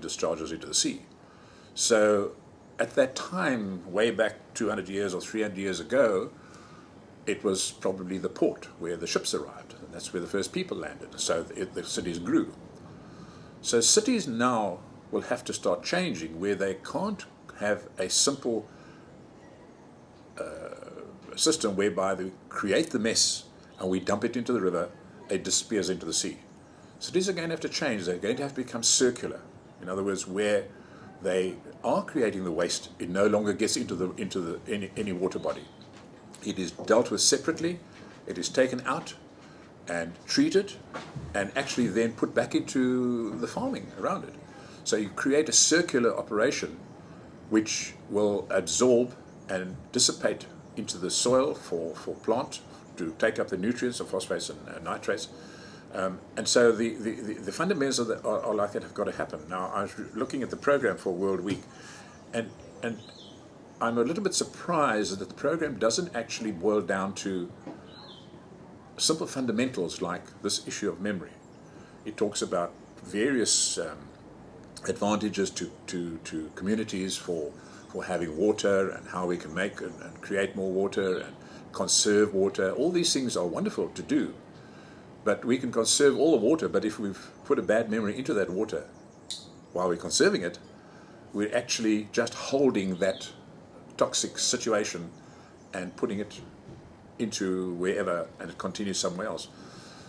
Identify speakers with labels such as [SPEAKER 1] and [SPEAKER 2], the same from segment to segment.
[SPEAKER 1] discharges into the sea. So at that time, way back 200 years or 300 years ago, it was probably the port where the ships arrived, and that's where the first people landed. So the cities grew. So cities now will have to start changing, where they can't have a simple system whereby they create the mess and we dump it into the river, it disappears into the sea. Cities are going to have to change. They're going to have to become circular. In other words, where they are creating the waste, it no longer gets into any water body. It is dealt with separately. It is taken out and treated, and actually then put back into the farming around it. So you create a circular operation which will absorb and dissipate into the soil for plant to take up the nutrients of phosphates and nitrates. And so the fundamentals are like that have got to happen. Now, I was looking at the program for World Week, and I'm a little bit surprised that the program doesn't actually boil down to simple fundamentals like this issue of memory. It talks about various advantages to communities for having water, and how we can make and create more water and conserve water. All these things are wonderful to do, but we can conserve all the water, but if we've put a bad memory into that water while we're conserving it, we're actually just holding that toxic situation and putting it into wherever, and it continues somewhere else.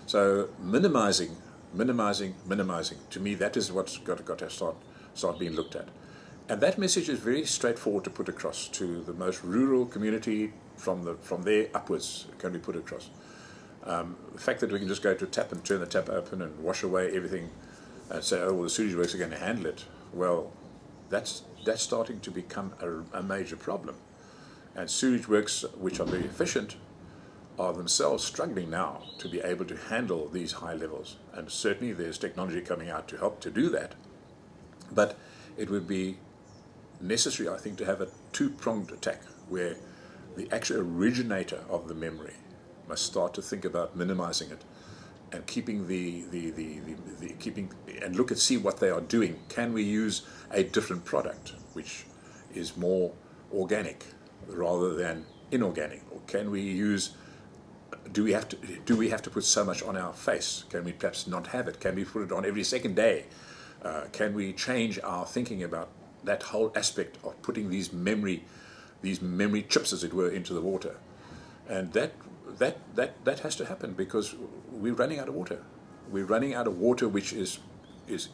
[SPEAKER 1] So minimizing. To me, that is what's got to start being looked at. And that message is very straightforward to put across to the most rural community. From there upwards, can be put across. The fact that we can just go to a tap and turn the tap open and wash away everything and say, oh, well, the sewage works are going to handle it. Well, that's starting to become a major problem. And sewage works, which are very efficient, are themselves struggling now to be able to handle these high levels. And certainly there's technology coming out to help to do that. But it would be necessary, I think, to have a two-pronged attack, where the actual originator of the memory must start to think about minimizing it and keeping keeping and see what they are doing. Can we use a different product which is more organic rather than inorganic? Or can we use, do we have to put so much on our face? Can we perhaps not have it? Can we put it on every second day? Can we change our thinking about that whole aspect of putting these memory chips, as it were, into the water? And that has to happen, because we're running out of water. We're running out of water which is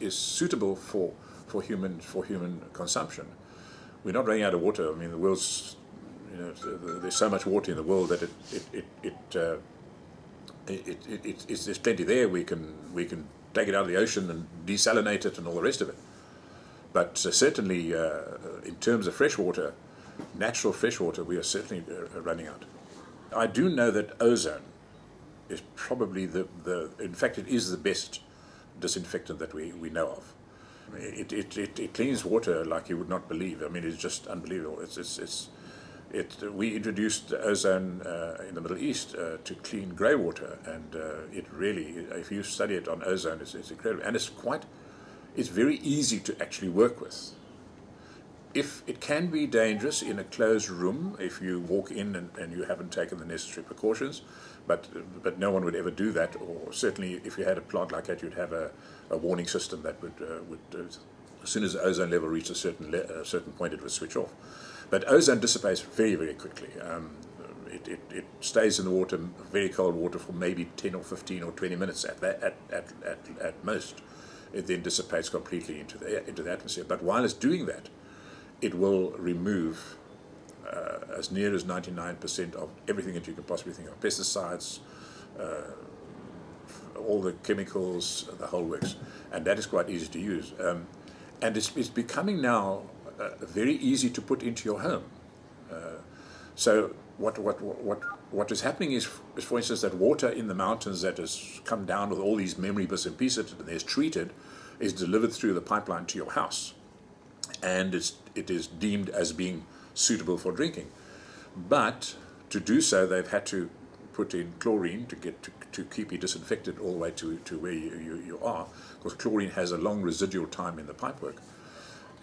[SPEAKER 1] suitable for human consumption. We're not running out of water. I mean, the world's, there's so much water in the world that there's plenty there. We can take it out of the ocean and desalinate it and all the rest of it. But certainly, in terms of freshwater, natural freshwater, we are certainly running out. I do know that ozone is probably in fact, it is the best disinfectant that we know of. It cleans water like you would not believe. I mean, it's just unbelievable. We introduced ozone in the Middle East to clean grey water, and it really, if you study it on ozone, it's incredible, and it's very easy to actually work with. If it can be dangerous in a closed room if you walk in and you haven't taken the necessary precautions, but no one would ever do that. Or certainly, if you had a plant like that, you'd have a warning system that would as soon as the ozone level reached a certain point, it would switch off. But ozone dissipates very, very quickly. It stays in the water, very cold water, for maybe 10 or 15 or 20 minutes at most. It then dissipates completely into the atmosphere. But while it's doing that, it will remove as near as 99% of everything that you can possibly think of. Pesticides, all the chemicals, the whole works. And that is quite easy to use. And it's becoming now very easy to put into your home. So what is happening is, for instance, that water in the mountains that has come down with all these memory bits and pieces and is treated, is delivered through the pipeline to your house. And it is deemed as being suitable for drinking. But to do so, they've had to put in chlorine to keep you disinfected all the way to where you are, because chlorine has a long residual time in the pipework.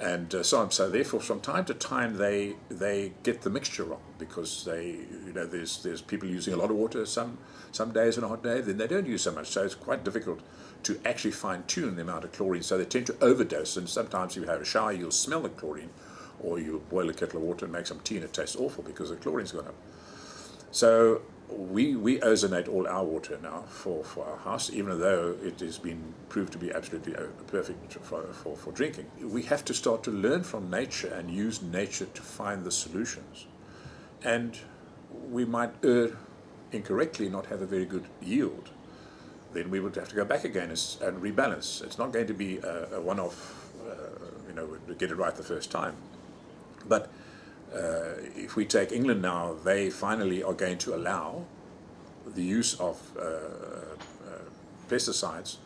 [SPEAKER 1] And so therefore, from time to time, they get the mixture wrong, because there's people using a lot of water some days on a hot day, then they don't use so much. So it's quite difficult to actually fine-tune the amount of chlorine. So they tend to overdose, and sometimes if you have a shower, you'll smell the chlorine, or you boil a kettle of water and make some tea and it tastes awful because the chlorine's gone up. So we ozonate all our water now for our house, even though it has been proved to be absolutely perfect for drinking. We have to start to learn from nature and use nature to find the solutions. And we might incorrectly not have a very good yield. Then we would have to go back again and rebalance. It's not going to be a one-off, get it right the first time. But if we take England now, they finally are going to allow the use of pesticides,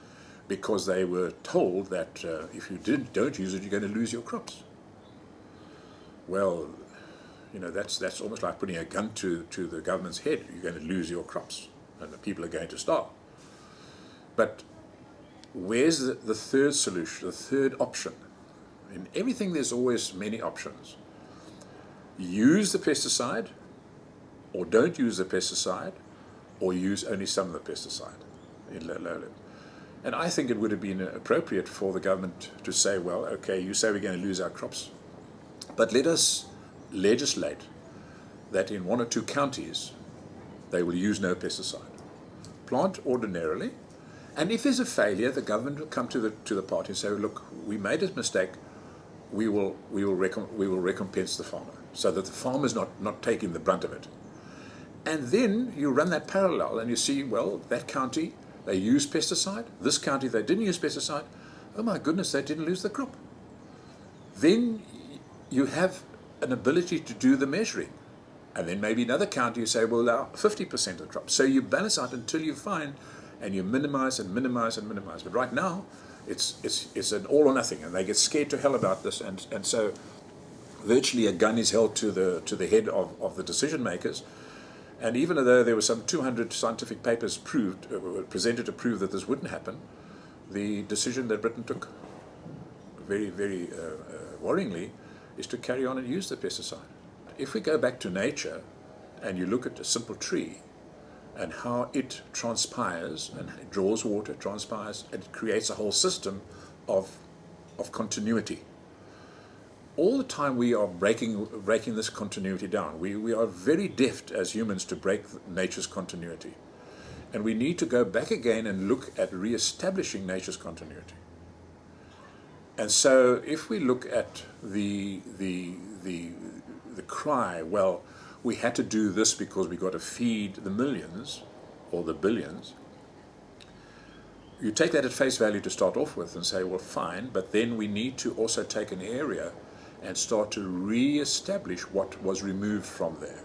[SPEAKER 1] because they were told that if you don't use it, you're going to lose your crops. Well, that's almost like putting a gun to the government's head. You're going to lose your crops, and the people are going to starve. But where's the third solution, the third option? In everything, there's always many options. Use the pesticide, or don't use the pesticide, or use only some of the pesticide in lowland. And I think it would have been appropriate for the government to say, well, okay, you say we're going to lose our crops, but let us legislate that in 1 or 2 counties they will use no pesticide. Plant ordinarily, and if there's a failure, the government will come to the party and say, look, we made a mistake, we will recompense the farmer, so that the farmer's not taking the brunt of it. And then you run that parallel and you see, well, that county, they used pesticide. This county, they didn't use pesticide. Oh my goodness, they didn't lose the crop. Then you have an ability to do the measuring. And then maybe another county, you say, well, now 50% of the crop. So you balance out until you find, and you minimize and minimize and minimize. But right now, it's an all or nothing, and they get scared to hell about this. And so virtually a gun is held to the head of the decision makers. And even though there were some 200 scientific papers presented to prove that this wouldn't happen, the decision that Britain took, very, very worryingly, is to carry on and use the pesticide. If we go back to nature and you look at a simple tree and how it transpires and it draws water, transpires, and it creates a whole system of continuity. All the time we are breaking this continuity down. We are very deft as humans to break nature's continuity. And we need to go back again and look at re-establishing nature's continuity. And so if we look at the cry, well, we had to do this because we got to feed the millions or the billions, you take that at face value to start off with and say, well, fine, but then we need to also take an area and start to re-establish what was removed from there.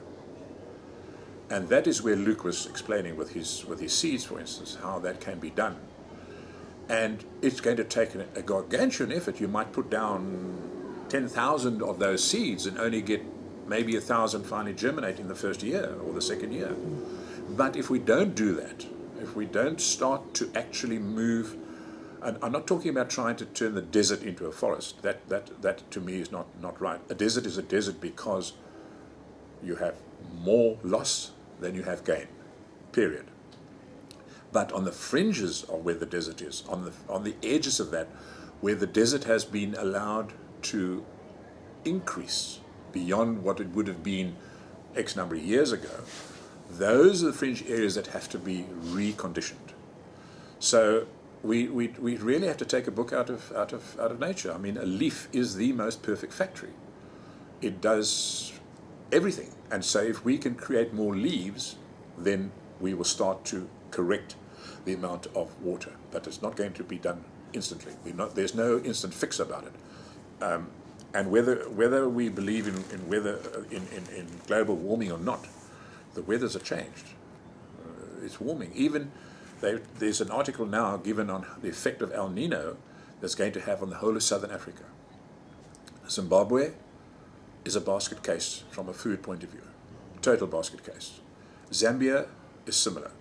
[SPEAKER 1] And that is where Luke was explaining with his seeds, for instance, how that can be done. And it's going to take a gargantuan effort. You might put down 10,000 of those seeds and only get maybe 1,000 finally germinate in the first year or the second year. But if we don't do that, if we don't start to actually move, and I'm not talking about trying to turn the desert into a forest. That to me is not right. A desert is a desert because you have more loss than you have gain, period. But on the fringes of where the desert is, on the edges of that, where the desert has been allowed to increase beyond what it would have been X number of years ago, those are the fringe areas that have to be reconditioned. So we really have to take a book out of nature. I mean, a leaf is the most perfect factory. It does everything. And so if we can create more leaves, then we will start to correct the amount of water. But it's not going to be done instantly. There's no instant fix about it. And whether we believe in weather in global warming or not, the weathers have changed. It's warming. Even there's an article now given on the effect of El Nino that's going to have on the whole of southern Africa. Zimbabwe is a basket case from a food point of view. Total basket case. Zambia is similar.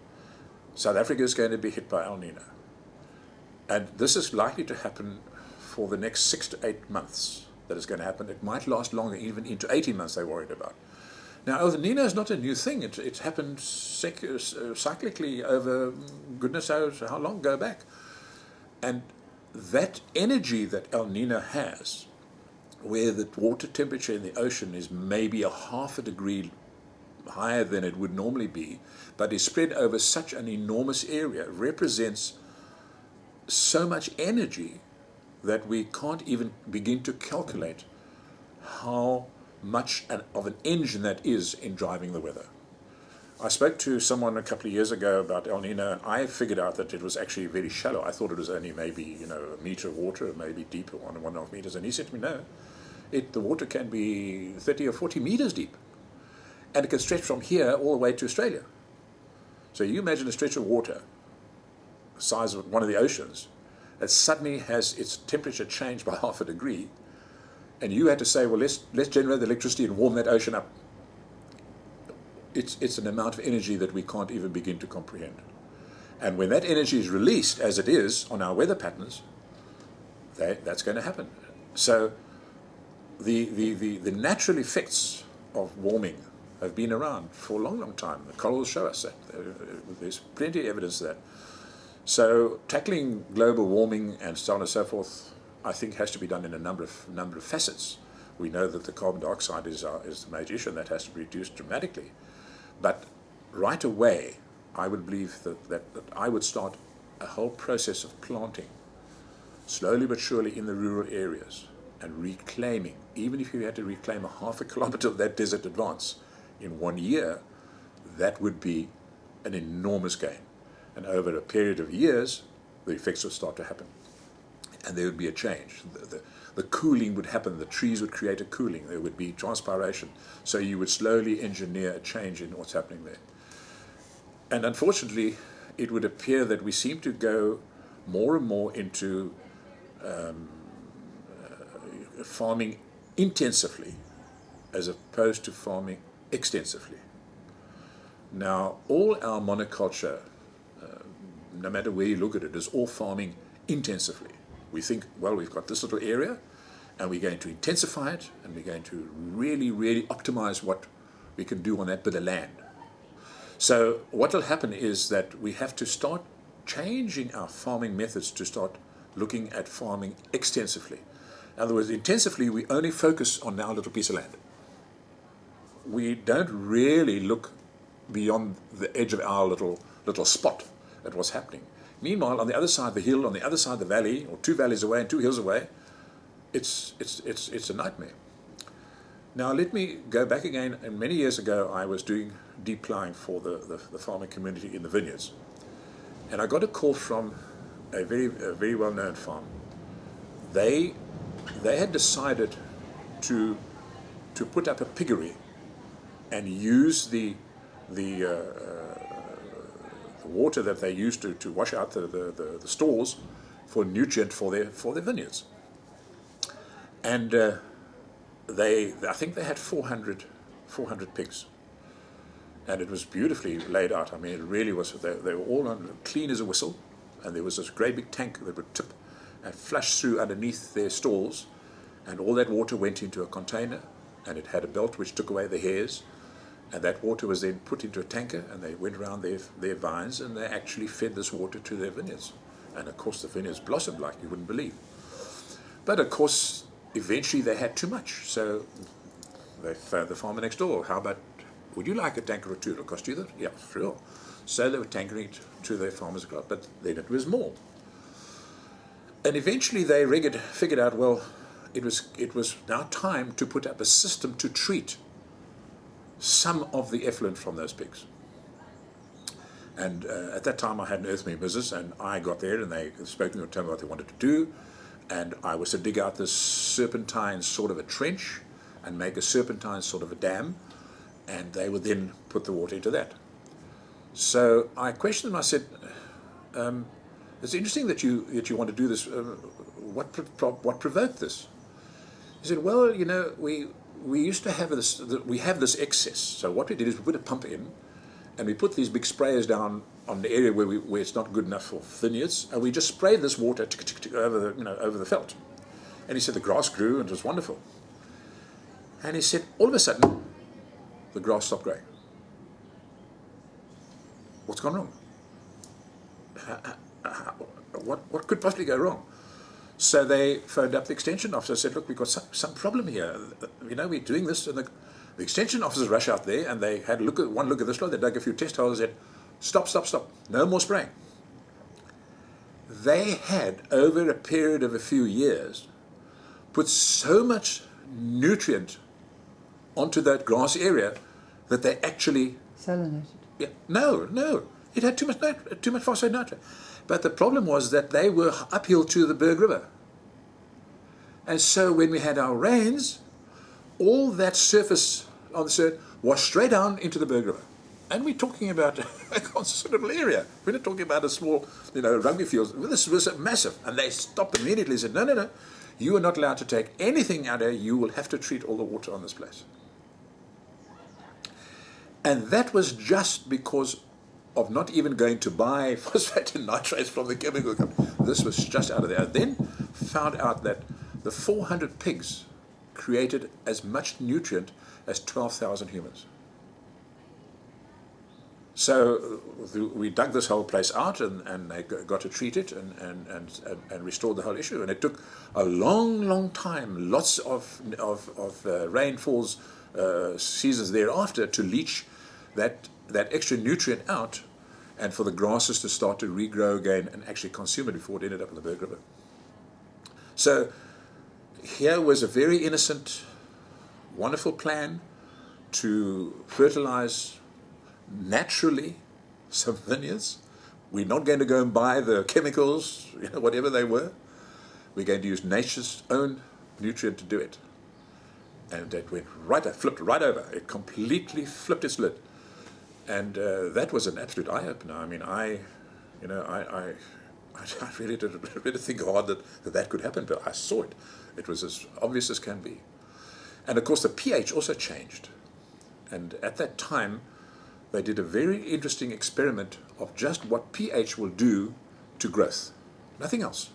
[SPEAKER 1] South Africa is going to be hit by El Nino. And this is likely to happen for the next 6 to 8 months. That is going to happen. It might last longer, even into 18 months they're worried about. Now, El Nino is not a new thing. It's happened cyclically over goodness knows how long go back. And that energy that El Nino has, where the water temperature in the ocean is maybe a half a degree higher than it would normally be, but is spread over such an enormous area, represents so much energy that we can't even begin to calculate how much of an engine that is in driving the weather. I spoke to someone a couple of years ago about El Nino, and I figured out that it was actually very shallow. I thought it was only maybe a meter of water, or maybe deeper, 1.5 meters. And he said to me, no, the water can be 30 or 40 meters deep, and it can stretch from here all the way to Australia. So you imagine a stretch of water the size of one of the oceans that suddenly has its temperature changed by half a degree, and you had to say, well, let's generate the electricity and warm that ocean up. It's an amount of energy that we can't even begin to comprehend. And when that energy is released, as it is on our weather patterns, that's going to happen. So the natural effects of warming have been around for a long, long time. The corals show us that. There's plenty of evidence of that. So tackling global warming and so on and so forth, I think, has to be done in a number of facets. We know that the carbon dioxide is the major issue, and that has to be reduced dramatically. But right away, I would believe that I would start a whole process of planting, slowly but surely, in the rural areas, and reclaiming. Even if you had to reclaim a half a kilometer of that desert advance in 1 year, that would be an enormous gain. And over a period of years, the effects would start to happen. And there would be a change. The cooling would happen. The trees would create a cooling. There would be transpiration. So you would slowly engineer a change in what's happening there. And unfortunately, it would appear that we seem to go more and more into farming intensively as opposed to farming extensively. Now, all our monoculture, no matter where you look at it, is all farming intensively. We think, well, we've got this little area, and we're going to intensify it, and we're going to really, really optimize what we can do on that bit of land. So what will happen is that we have to start changing our farming methods to start looking at farming extensively. In other words, intensively, we only focus on our little piece of land. We don't really look beyond the edge of our little spot at what's happening. Meanwhile, on the other side of the hill, on the other side of the valley, or 2 valleys away and 2 hills away, it's a nightmare. Now let me go back again. And many years ago, I was doing deep ploughing for the farming community in the vineyards, and I got a call from a very well-known farm. They had decided to put up a piggery and use the water that they used to wash out the stores for nutrient for their vineyards. And I think they had 400 pigs, and it was beautifully laid out. I mean, it really was. They were all clean as a whistle, and there was this great big tank that would tip and flush through underneath their stalls, and all that water went into a container, and it had a belt which took away the hairs. And that water was then put into a tanker, and they went around their vines, and they actually fed this water to their vineyards. And of course, the vineyards blossomed like you wouldn't believe. But of course, eventually they had too much. So they phoned the farmer next door. How about, would you like a tanker or two? It'll cost you that? Yeah, sure. So they were tankering it to their farmers' club, but then it was more. And eventually they figured out, well, it was now time to put up a system to treat some of the effluent from those pigs. And at that time I had an earthmoving business, and I got there and they spoke to me and told me what they wanted to do, and I was to dig out this serpentine sort of a trench and make a serpentine sort of a dam, and they would then put the water into that. So I questioned them. I said, it's interesting that you want to do this. What provoked this? He said, well, we used to have this, we have this excess. So what we did is we put a pump in, and we put these big sprayers down on the area where it's not good enough for vineyards, and we just sprayed this water over the veldt. And he said the grass grew and it was wonderful. And he said all of a sudden the grass stopped growing. What's gone wrong? What could possibly go wrong? So they phoned up the extension officer and said, look, we've got some problem here. We're doing this. And the extension officers rush out there and they had one look at this lot. They dug a few test holes and said, stop. No more spraying. They had, over a period of a few years, put so much nutrient onto that grass area that they actually...
[SPEAKER 2] salinated.
[SPEAKER 1] Yeah, no. It had too much phosphate nitrate. But the problem was that they were uphill to the Berg River. And so when we had our rains, all that surface on the soil washed straight down into the Berg River. And we're talking about a considerable area. We're not talking about a small, rugby field. This was massive. And they stopped immediately and said, no. You are not allowed to take anything out there. You will have to treat all the water on this place. And that was just because of not even going to buy phosphate and nitrates from the chemical company. This was just out of there. I then found out that the 400 pigs created as much nutrient as 12,000 humans. So we dug this whole place out and they got to treat it and restored the whole issue. And it took a long time, lots of rainfalls, seasons thereafter, to leach that extra nutrient out and for the grasses to start to regrow again and actually consume it before it ended up in the Berg River. So here was a very innocent, wonderful plan to fertilize naturally some vineyards. We're not going to go and buy the chemicals, whatever they were. We're going to use nature's own nutrient to do it. And it went flipped right over. It completely flipped its lid. And that was an absolute eye-opener. I mean, I really didn't think hard that could happen, but I saw it. It was as obvious as can be. And of course, the pH also changed. And at that time, they did a very interesting experiment of just what pH will do to growth. Nothing else.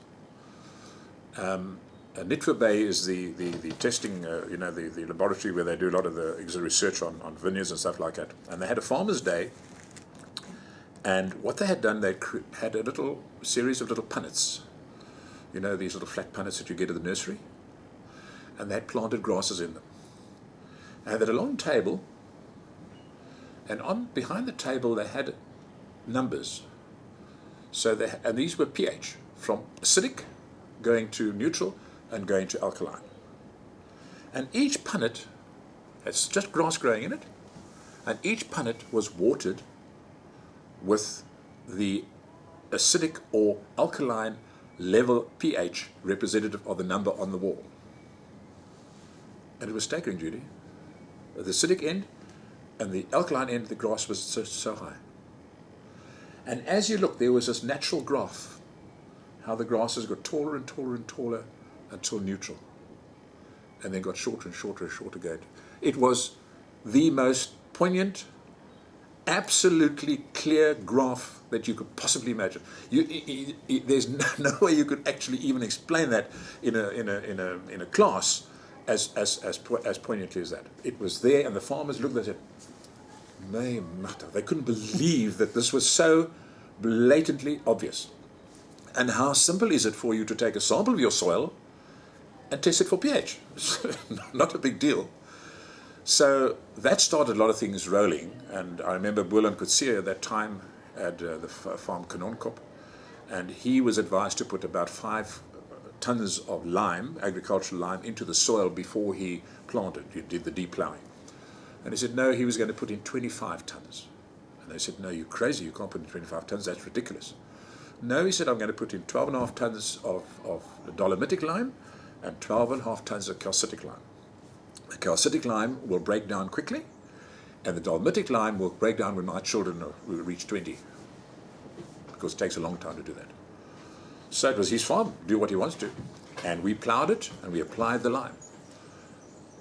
[SPEAKER 1] Nitwa Bay is the testing, the laboratory where they do a lot of the research on vineyards and stuff like that. And they had a farmer's day, and what they had done, they had a little series of little punnets, these little flat punnets that you get at the nursery, and they had planted grasses in them. And they had a long table, and behind the table they had numbers. And these were pH, from acidic going to neutral, and going to alkaline. And each punnet, it's just grass growing in it, and each punnet was watered with the acidic or alkaline level pH representative of the number on the wall. And it was staggering, Judy. At the acidic end and the alkaline end, the grass was so high. And as you look, there was this natural graph, how the grasses got taller and taller and taller until neutral, and then got shorter and shorter and shorter again. It was the most poignant, absolutely clear graph that you could possibly imagine. There's no way you could actually even explain that in a class as poignantly as that. It was there, and the farmers looked at it. They couldn't believe that this was so blatantly obvious. And how simple is it for you to take a sample of your soil and test it for pH? Not a big deal. So that started a lot of things rolling. And I remember Boerland Coetzee at that time at the farm Kanonkop, and he was advised to put about 5 tons of lime, agricultural lime, into the soil before he planted. He did the deep plowing. And he said no, he was going to put in 25 tons. And they said, no, you're crazy, you can't put in 25 tons, that's ridiculous. No, he said, I'm going to put in 12.5 tons of dolomitic lime and 12.5 tons of calcitic lime. The calcitic lime will break down quickly, and the dolomitic lime will break down when my children will reach 20, because it takes a long time to do that. So it was his farm, do what he wants to. And we plowed it, and we applied the lime.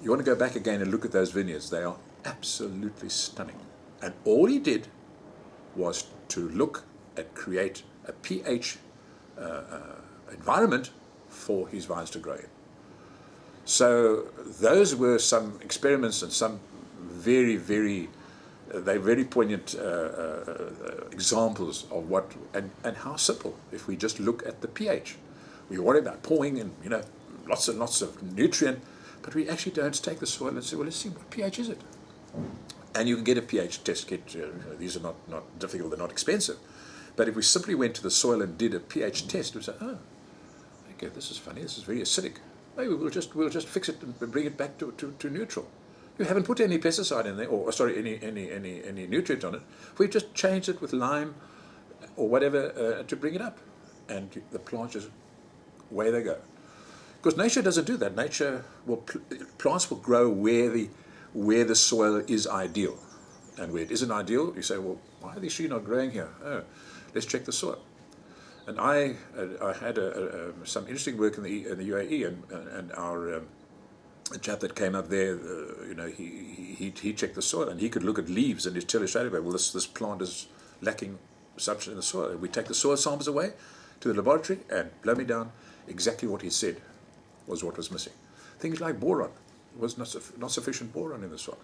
[SPEAKER 1] You want to go back again and look at those vineyards. They are absolutely stunning. And all he did was to look and create a pH environment for his vines to grow in. So those were some experiments and some very, very, they're very poignant examples of what, and how simple, if we just look at the pH. We worry about pouring and, lots and lots of nutrient, but we actually don't take the soil and say, well, let's see, what pH is it? And you can get a pH test kit. These are not difficult, they're not expensive. But if we simply went to the soil and did a pH test, we'd say, oh, okay, this is funny, this is very acidic. Maybe we'll just fix it and bring it back to neutral. You haven't put any pesticide in there, or sorry, any nutrient on it. We've just changed it with lime or whatever to bring it up, and the plant just, away they go. Because nature doesn't do that. Plants will grow where the soil is ideal, and where it isn't ideal, you say, well, why are these trees not growing here? Oh, let's check the soil. And I had some interesting work in the UAE, and our a chap that came up there, he checked the soil, and he could look at leaves and just tell us straight away, well, this plant is lacking substance in the soil. And we take the soil samples away to the laboratory, and blow me down, exactly what he said was what was missing. Things like boron. There was not sufficient boron in the soil.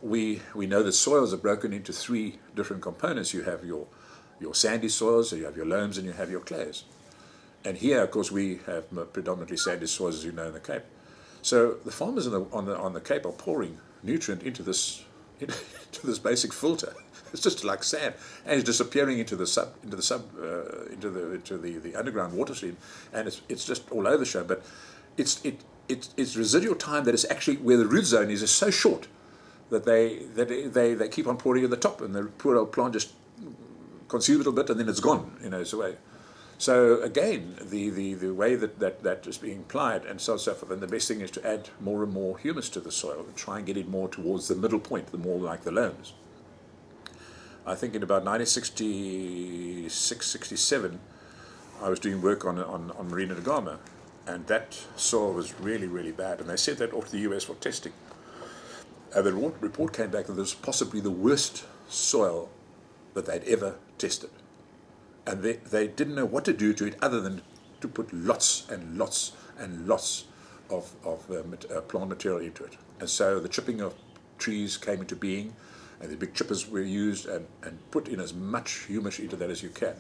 [SPEAKER 1] We know that soils are broken into three different components. You have your sandy soils, so you have your loams, and you have your clays. And here, of course, we have predominantly sandy soils, as you know, in the Cape. So the farmers on the Cape are pouring nutrient into this basic filter. It's just like sand, and it's disappearing into the underground water stream, and it's just all over the show. But it's residual time that is actually where the root zone is so short that they keep on pouring at the top, and the poor old plant just consumes a little bit, and then it's gone. It's away. So again, the way that is being applied, and so forth, and the best thing is to add more and more humus to the soil and try and get it more towards the middle point, the more like the loams. I think in about 1966, 67, I was doing work on Marina da Gama, and that soil was really, really bad, and they sent that off to the US for testing. And the report came back that it was possibly the worst soil that they'd ever tested. And they didn't know what to do to it other than to put lots and lots and lots of plant material into it. And so the chipping of trees came into being, and the big chippers were used, and put in as much humus into that as you can.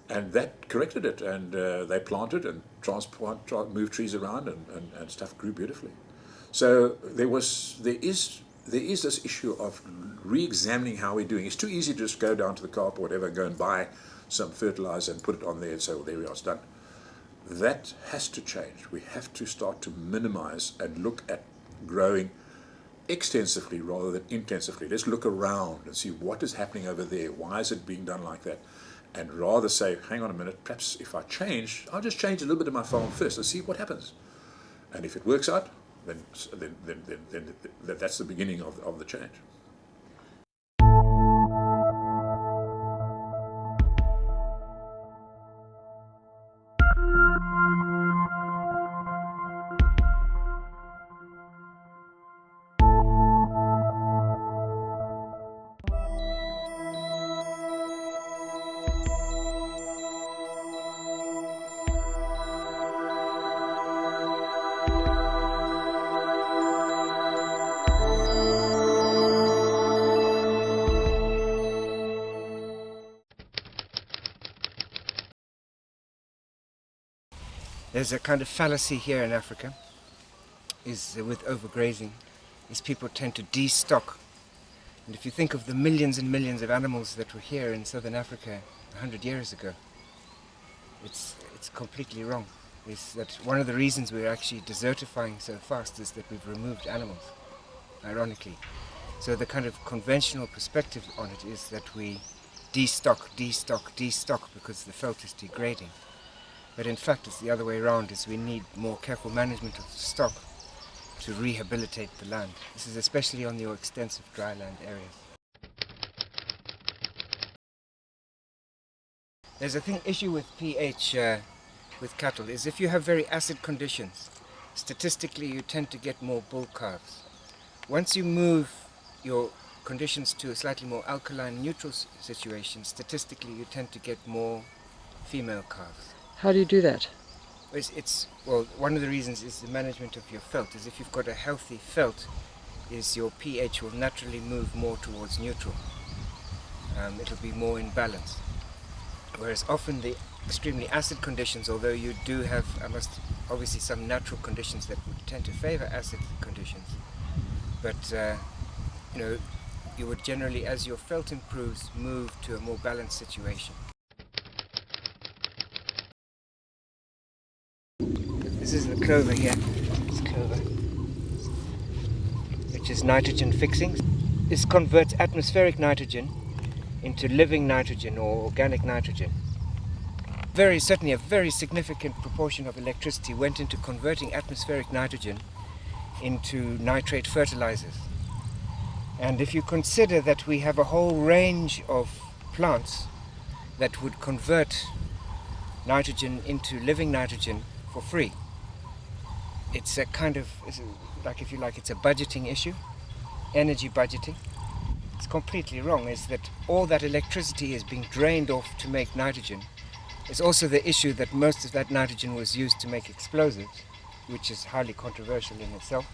[SPEAKER 1] And that corrected it, and they planted and moved trees around, and stuff grew beautifully. So there is this issue of re-examining how we're doing. It's too easy to just go down to the co-op or whatever and go and buy some fertilizer and put it on there and say, well, there we are, it's done. That has to change. We have to start to minimize and look at growing extensively rather than intensively. Let's look around and see what is happening over there. Why is it being done like that? And rather say, hang on a minute, perhaps if I change, I'll just change a little bit of my farm first and see what happens. And if it works out, then that's the beginning of the change.
[SPEAKER 2] There's a kind of fallacy here in Africa, with overgrazing, is people tend to destock. And if you think of the millions and millions of animals that were here in southern Africa 100 years ago, it's completely wrong. Is that one of the reasons we're actually desertifying so fast is that we've removed animals, ironically. So the kind of conventional perspective on it is that we destock because the veld is degrading. But in fact, it's the other way around, is we need more careful management of the stock to rehabilitate the land. This is especially on your extensive dryland areas. There's a issue with pH with cattle, is if you have very acid conditions, statistically you tend to get more bull calves. Once you move your conditions to a slightly more alkaline neutral situation, statistically you tend to get more female calves.
[SPEAKER 3] How do you do that?
[SPEAKER 2] Well, one of the reasons is the management of your felt. Is if you've got a healthy felt, is your pH will naturally move more towards neutral. It'll be more in balance. Whereas often the extremely acid conditions, although you do have obviously some natural conditions that would tend to favor acid conditions, but you would generally, as your felt improves, move to a more balanced situation. This is the clover here. This clover, which is nitrogen fixings. This converts atmospheric nitrogen into living nitrogen or organic nitrogen. Certainly a very significant proportion of electricity went into converting atmospheric nitrogen into nitrate fertilizers. And if you consider that we have a whole range of plants that would convert nitrogen into living nitrogen for free, it's a kind of, like, if you like, it's a budgeting issue, energy budgeting. It's completely wrong, is that all that electricity is being drained off to make nitrogen. It's also the issue that most of that nitrogen was used to make explosives, which is highly controversial in itself.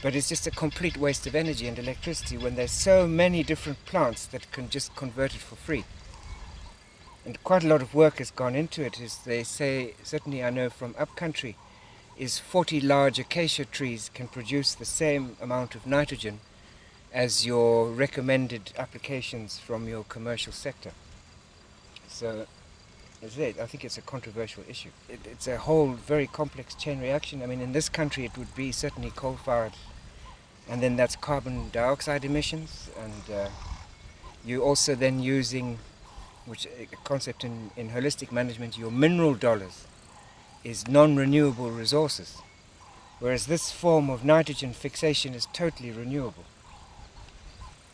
[SPEAKER 2] But it's just a complete waste of energy and electricity when there's so many different plants that can just convert it for free. And quite a lot of work has gone into it, as they say, certainly I know from upcountry, is 40 large acacia trees can produce the same amount of nitrogen as your recommended applications from your commercial sector. So, I think it's a controversial issue. It's a whole very complex chain reaction. I mean, in this country it would be certainly coal-fired, and then that's carbon dioxide emissions, and you also then using, which a concept in holistic management, your mineral dollars is non-renewable resources, whereas this form of nitrogen fixation is totally renewable.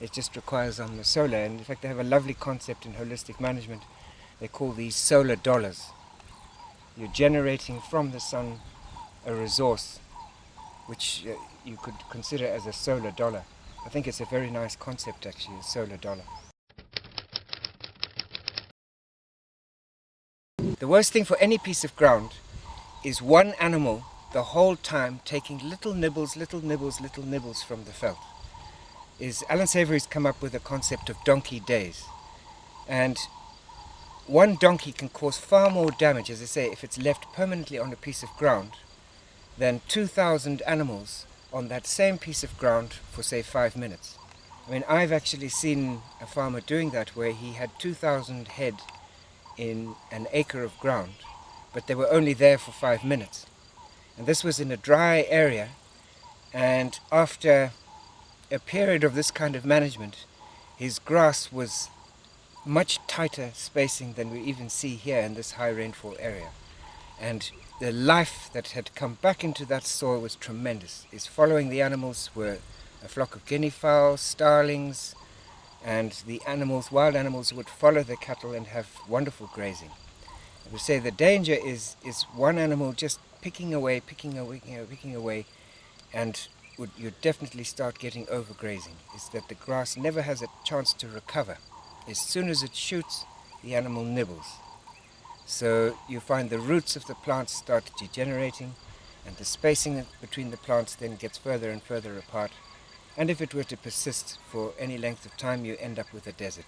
[SPEAKER 2] It just requires on the solar, and in fact they have a lovely concept in holistic management. They call these solar dollars. You're generating from the sun a resource which you could consider as a solar dollar. I think it's a very nice concept actually, a solar dollar. The worst thing for any piece of ground is one animal the whole time taking little nibbles from the felt. Alan Savory's come up with a concept of donkey days. And one donkey can cause far more damage, as I say, if it's left permanently on a piece of ground, than 2,000 animals on that same piece of ground for, say, 5 minutes. I mean, I've actually seen a farmer doing that, where he had 2,000 head in an acre of ground, but they were only there for 5 minutes. And this was in a dry area, and after a period of this kind of management, his grass was much tighter spacing than we even see here in this high rainfall area. And the life that had come back into that soil was tremendous. His following the animals were a flock of guinea fowls, starlings, and the animals, wild animals, would follow the cattle and have wonderful grazing. I would say the danger is one animal just picking away, and you'd definitely start getting overgrazing. Is that the grass never has a chance to recover. As soon as it shoots, the animal nibbles. So you find the roots of the plants start degenerating, and the spacing between the plants then gets further and further apart. And if it were to persist for any length of time, you end up with a desert.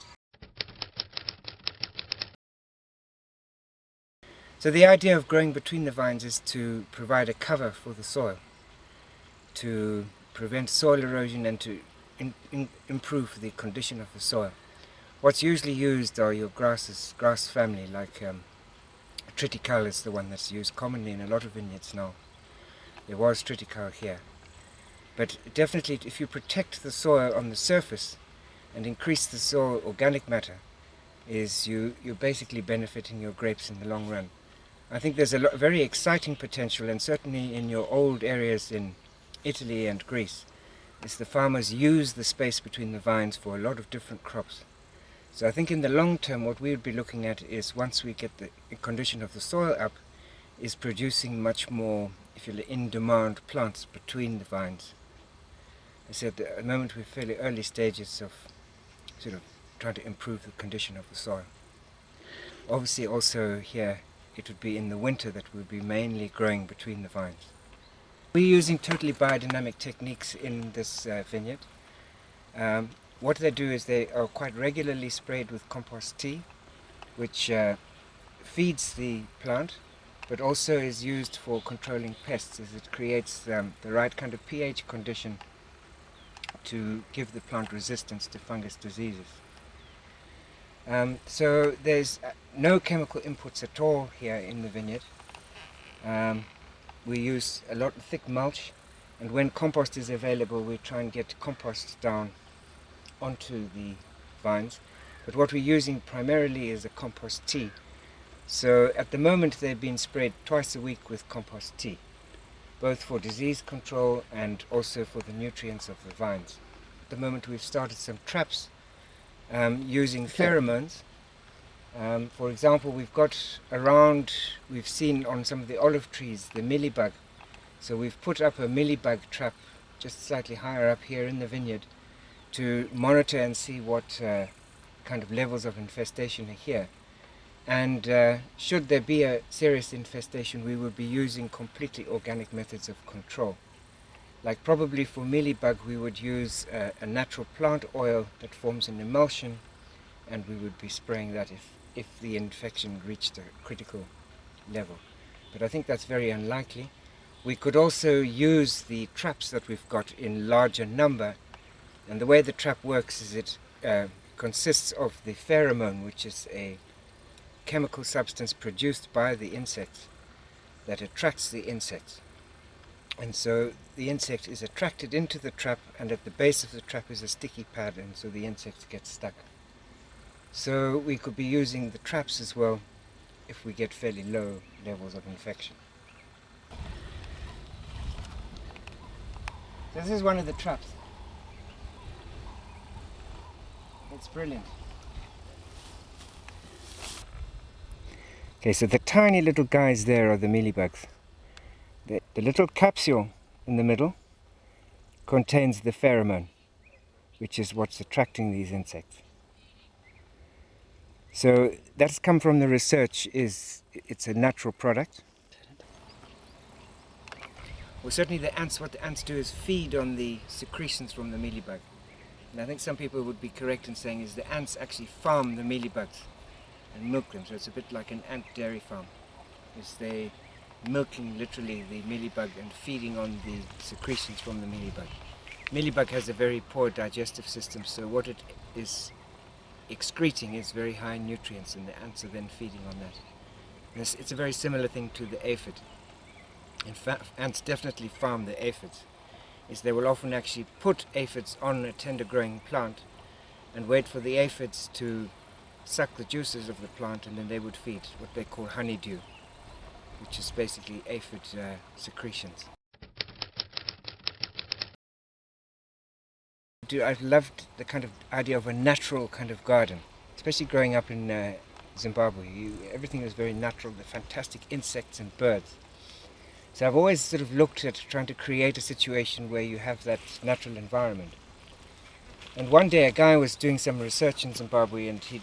[SPEAKER 2] So the idea of growing between the vines is to provide a cover for the soil, to prevent soil erosion and to improve the condition of the soil. What's usually used are your grasses, grass family, like triticale is the one that's used commonly in a lot of vineyards now. There was triticale here. But definitely, if you protect the soil on the surface and increase the soil organic matter, you're basically benefiting your grapes in the long run. I think there's a very exciting potential, and certainly in your old areas in Italy and Greece, is the farmers use the space between the vines for a lot of different crops. So I think in the long term what we would be looking at is, once we get the condition of the soil up, is producing much more, if you like, in-demand plants between the vines. I said at the moment we're fairly early stages of sort of trying to improve the condition of the soil. Obviously also here it would be in the winter that we'd be mainly growing between the vines. We're using totally biodynamic techniques in this vineyard. What they do is they are quite regularly sprayed with compost tea, which feeds the plant, but also is used for controlling pests, as it creates the right kind of pH condition to give the plant resistance to fungus diseases. So there's no chemical inputs at all here in the vineyard. We use a lot of thick mulch, and when compost is available we try and get compost down onto the vines. But what we're using primarily is a compost tea. So at the moment they've been sprayed twice a week with compost tea, both for disease control and also for the nutrients of the vines. At the moment we've started some traps using pheromones. For example, we've seen on some of the olive trees the mealybug. So we've put up a mealybug trap just slightly higher up here in the vineyard to monitor and see what kind of levels of infestation are here. And should there be a serious infestation, we would be using completely organic methods of control. Like probably for mealybug we would use a natural plant oil that forms an emulsion, and we would be spraying that if the infection reached a critical level. But I think that's very unlikely. We could also use the traps that we've got in larger number, and the way the trap works is it consists of the pheromone, which is a chemical substance produced by the insects that attracts the insects. And so the insect is attracted into the trap, and at the base of the trap is a sticky pad, and so the insect gets stuck. So we could be using the traps as well if we get fairly low levels of infection. This is one of the traps. It's brilliant. Okay, so the tiny little guys there are the mealybugs. The little capsule in the middle contains the pheromone, which is what's attracting these insects. So that's come from the research, it's a natural product. Well, certainly what the ants do is feed on the secretions from the mealybug. And I think some people would be correct in saying is the ants actually farm the mealybugs and milk them. So it's a bit like an ant dairy farm. Is they milking literally the mealybug and feeding on the secretions from the mealybug. Mealybug has a very poor digestive system, so what it is excreting is very high in nutrients, and the ants are then feeding on that. And it's a very similar thing to the aphid. In fact, ants definitely farm the aphids. They will often actually put aphids on a tender growing plant and wait for the aphids to suck the juices of the plant, and then they would feed what they call honeydew, which is basically aphid secretions. I've loved the kind of idea of a natural kind of garden, especially growing up in Zimbabwe. Everything was very natural, the fantastic insects and birds. So I've always sort of looked at trying to create a situation where you have that natural environment. And one day a guy was doing some research in Zimbabwe, and he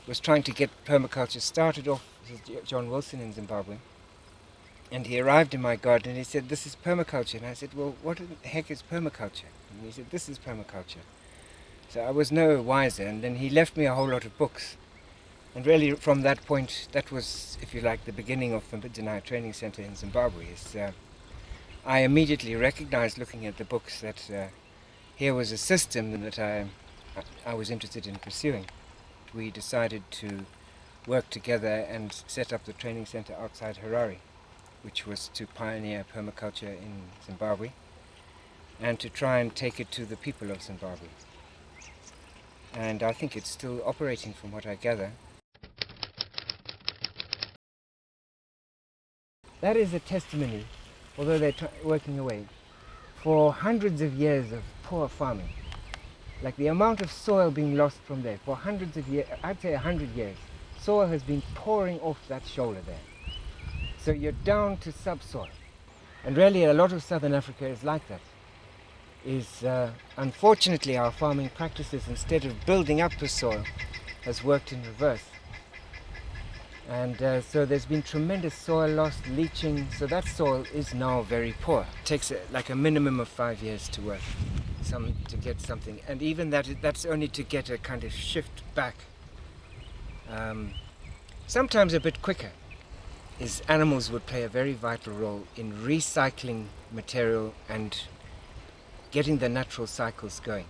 [SPEAKER 2] was trying to get permaculture started off. This is John Wilson in Zimbabwe. And he arrived in my garden and he said, "This is permaculture." And I said, "Well, what the heck is permaculture?" And he said, "This is permaculture." So I was no wiser, and then he left me a whole lot of books. And really from that point, that was, if you like, the beginning of the Mbidinai Training Center in Zimbabwe. I immediately recognized, looking at the books, that here was a system that I was interested in pursuing. We decided to work together and set up the training center outside Harare, which was to pioneer permaculture in Zimbabwe and to try and take it to the people of Zimbabwe. And I think it's still operating from what I gather. That is a testimony, although they're working away, for hundreds of years of poor farming. Like the amount of soil being lost from there for hundreds of years, I'd say 100 years, soil has been pouring off that shoulder there. So you're down to subsoil. And really a lot of southern Africa is like that. is unfortunately our farming practices, instead of building up the soil, has worked in reverse. And so there's been tremendous soil loss, leaching, so that soil is now very poor. It takes like a minimum of 5 years to work, to get something. And even that's only to get a kind of shift back. Sometimes a bit quicker, is animals would play a very vital role in recycling material and getting the natural cycles going.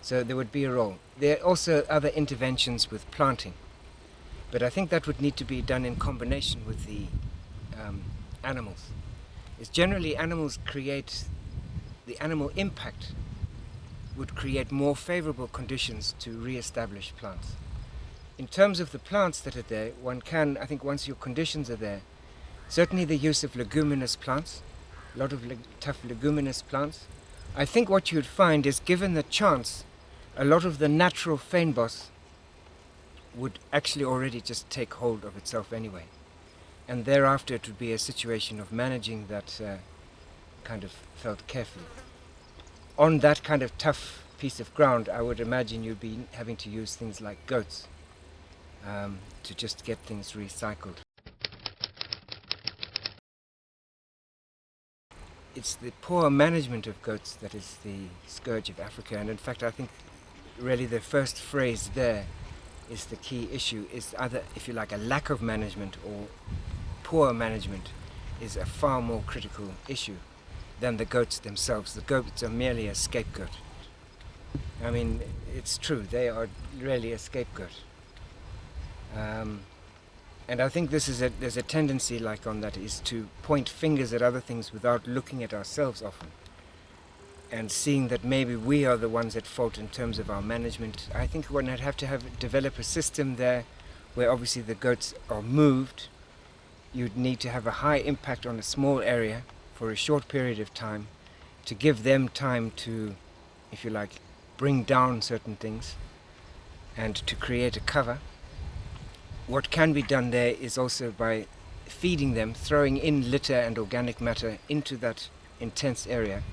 [SPEAKER 2] So there would be a role. There are also other interventions with planting. But I think that would need to be done in combination with the animals. It's generally animals create, the animal impact would create more favorable conditions to re-establish plants. In terms of the plants that are there, one can, I think once your conditions are there, certainly the use of leguminous plants, a lot of tough leguminous plants. I think what you'd find is, given the chance, a lot of the natural fynbos would actually already just take hold of itself anyway. And thereafter it would be a situation of managing that kind of felt carefully. On that kind of tough piece of ground, I would imagine you'd be having to use things like goats to just get things recycled. It's the poor management of goats that is the scourge of Africa, and in fact I think really the first phrase there is the key issue, is either, if you like, a lack of management or poor management is a far more critical issue than the goats themselves. The goats are merely a scapegoat. I mean, it's true, they are really a scapegoat. And I think there's a tendency like on that is to point fingers at other things without looking at ourselves often and seeing that maybe we are the ones at fault in terms of our management. I think one would have to develop a system there where obviously the goats are moved. You'd need to have a high impact on a small area for a short period of time to give them time to, if you like, bring down certain things and to create a cover. What can be done there is also by feeding them, throwing in litter and organic matter into that intense area,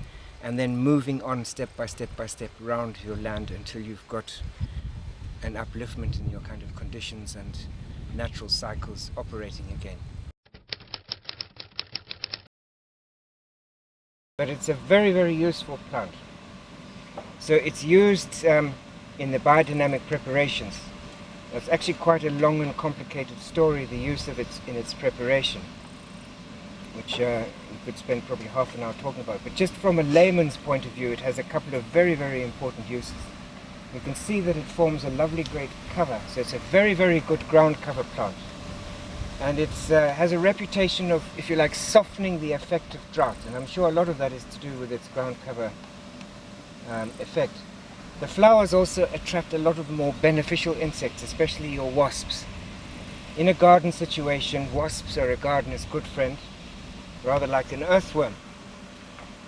[SPEAKER 2] and then moving on step by step around your land until you've got an upliftment in your kind of conditions and natural cycles operating again. But it's a very, very useful plant. So it's used in the biodynamic preparations. It's actually quite a long and complicated story, the use of it in its preparation, which we could spend probably half an hour talking about. But just from a layman's point of view, it has a couple of very, very important uses. You can see that it forms a lovely great cover, so it's a very, very good ground cover plant. And it has a reputation of, if you like, softening the effect of drought, and I'm sure a lot of that is to do with its ground cover effect. The flowers also attract a lot of more beneficial insects, especially your wasps. In a garden situation, wasps are a gardener's good friend, rather like an earthworm,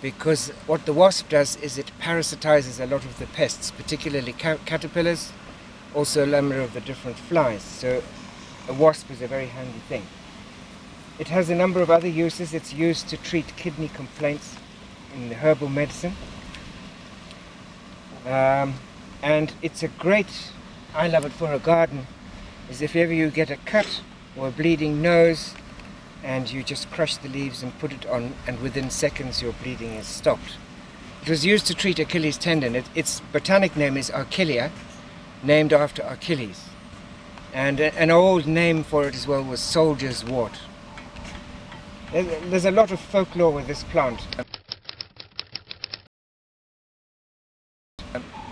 [SPEAKER 2] because what the wasp does is it parasitizes a lot of the pests, particularly caterpillars, also a number of the different flies. So a wasp is a very handy thing. It has a number of other uses. It's used to treat kidney complaints in the herbal medicine. And it's a great, I love it for a garden, is if ever you get a cut or a bleeding nose and you just crush the leaves and put it on, and within seconds your bleeding is stopped. It was used to treat Achilles tendon. Its botanic name is Achillea, named after Achilles. And an old name for it as well was soldier's wart. There's a lot of folklore with this plant.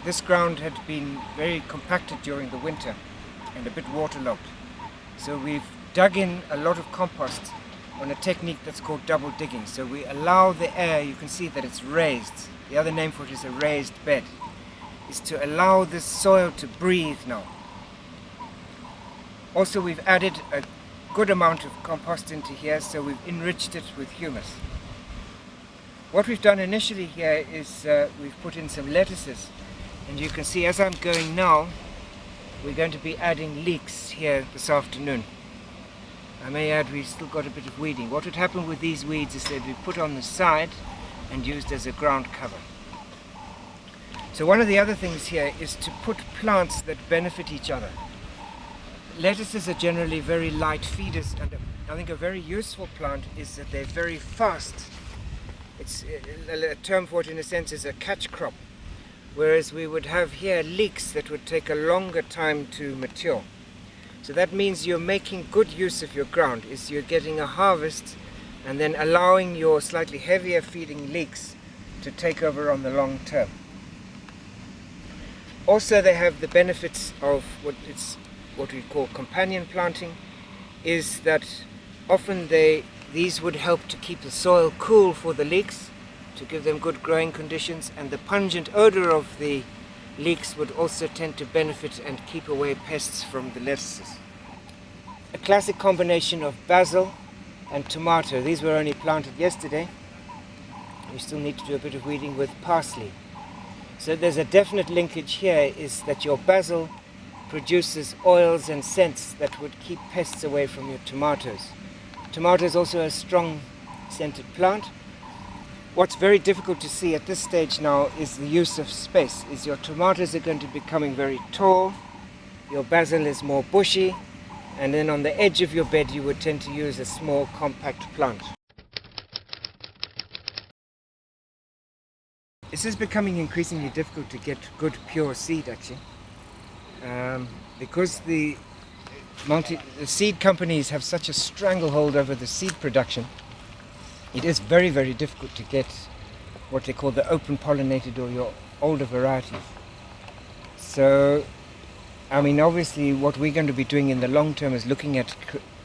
[SPEAKER 2] This ground had been very compacted during the winter and a bit waterlogged. So we've dug in a lot of compost on a technique that's called double digging. So we allow the air, you can see that it's raised. The other name for it is a raised bed. Is to allow the soil to breathe now. Also we've added a good amount of compost into here, so we've enriched it with humus. What we've done initially here is we've put in some lettuces. And you can see as I'm going now, we're going to be adding leeks here this afternoon. I may add we've still got a bit of weeding. What would happen with these weeds is they'd be put on the side and used as a ground cover. So one of the other things here is to put plants that benefit each other. Lettuces are generally very light feeders, and I think a very useful plant is that they're very fast. It's a term for it in a sense is a catch crop, whereas we would have here leeks that would take a longer time to mature. So that means you're making good use of your ground, is you're getting a harvest and then allowing your slightly heavier feeding leeks to take over on the long term. Also, they have the benefits of what we call companion planting, is that often these would help to keep the soil cool for the leeks, to give them good growing conditions, and the pungent odor of the leeks would also tend to benefit and keep away pests from the lettuces. A classic combination of basil and tomato. These were only planted yesterday. We still need to do a bit of weeding with parsley. So there's a definite linkage here, is that your basil produces oils and scents that would keep pests away from your tomatoes. Tomato is also a strong scented plant. What's very difficult to see at this stage now is the use of space. Is your tomatoes are going to be becoming very tall, your basil is more bushy, and then on the edge of your bed you would tend to use a small compact plant. This is becoming increasingly difficult to get good pure seed actually, because the seed companies have such a stranglehold over the seed production. It is very, very difficult to get what they call the open pollinated or your older varieties. So, I mean, obviously what we're going to be doing in the long term is looking at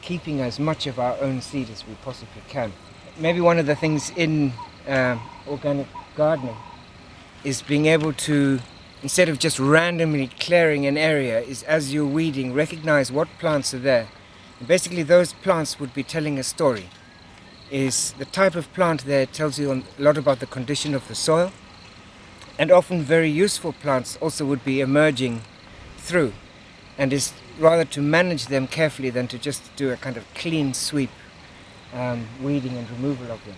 [SPEAKER 2] keeping as much of our own seed as we possibly can. Maybe one of the things in organic gardening is being able to, instead of just randomly clearing an area, is as you're weeding, recognize what plants are there. And basically those plants would be telling a story. Is the type of plant there tells you a lot about the condition of the soil, and often very useful plants also would be emerging through, and is rather to manage them carefully than to just do a kind of clean sweep weeding and removal of them.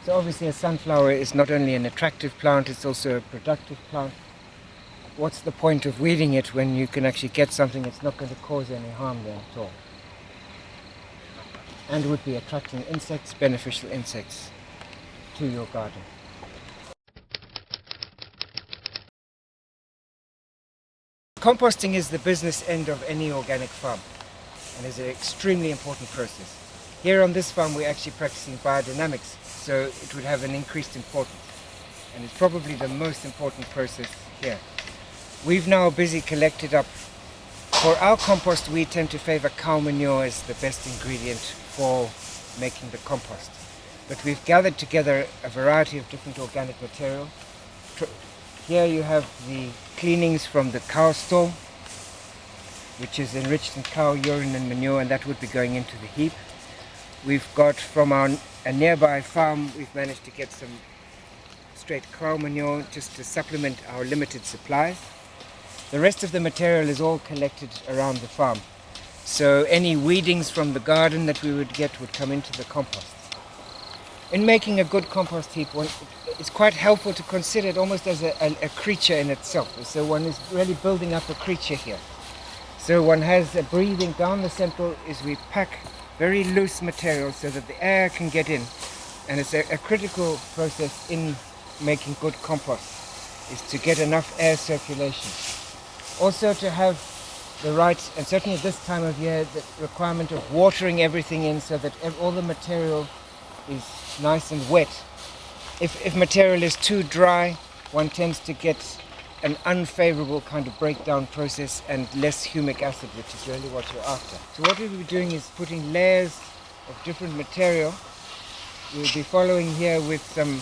[SPEAKER 2] So obviously a sunflower is not only an attractive plant, it's also a productive plant. What's the point of weeding it when you can actually get something that's not going to cause any harm there at all? And would be attracting insects, beneficial insects, to your garden. Composting is the business end of any organic farm, and is an extremely important process. Here on this farm we're actually practicing biodynamics, so it would have an increased importance, and it's probably the most important process here. We've now busy collected up. For our compost we tend to favor cow manure as the best ingredient for making the compost. But we've gathered together a variety of different organic material. Here you have the cleanings from the cow stall, which is enriched in cow urine and manure, and that would be going into the heap. We've got from a nearby farm, we've managed to get some straight cow manure just to supplement our limited supplies. The rest of the material is all collected around the farm. So any weedings from the garden that we would get would come into the compost. In making a good compost heap, it's quite helpful to consider it almost as a creature in itself. So one is really building up a creature here. So one has a breathing down the central, is we pack very loose material so that the air can get in. And it's a critical process in making good compost, is to get enough air circulation. Also to have the right, and certainly at this time of year, the requirement of watering everything in so that all the material is nice and wet. If material is too dry, one tends to get an unfavorable kind of breakdown process and less humic acid, which is really what you're after. So what we'll be doing is putting layers of different material. We'll be following here with some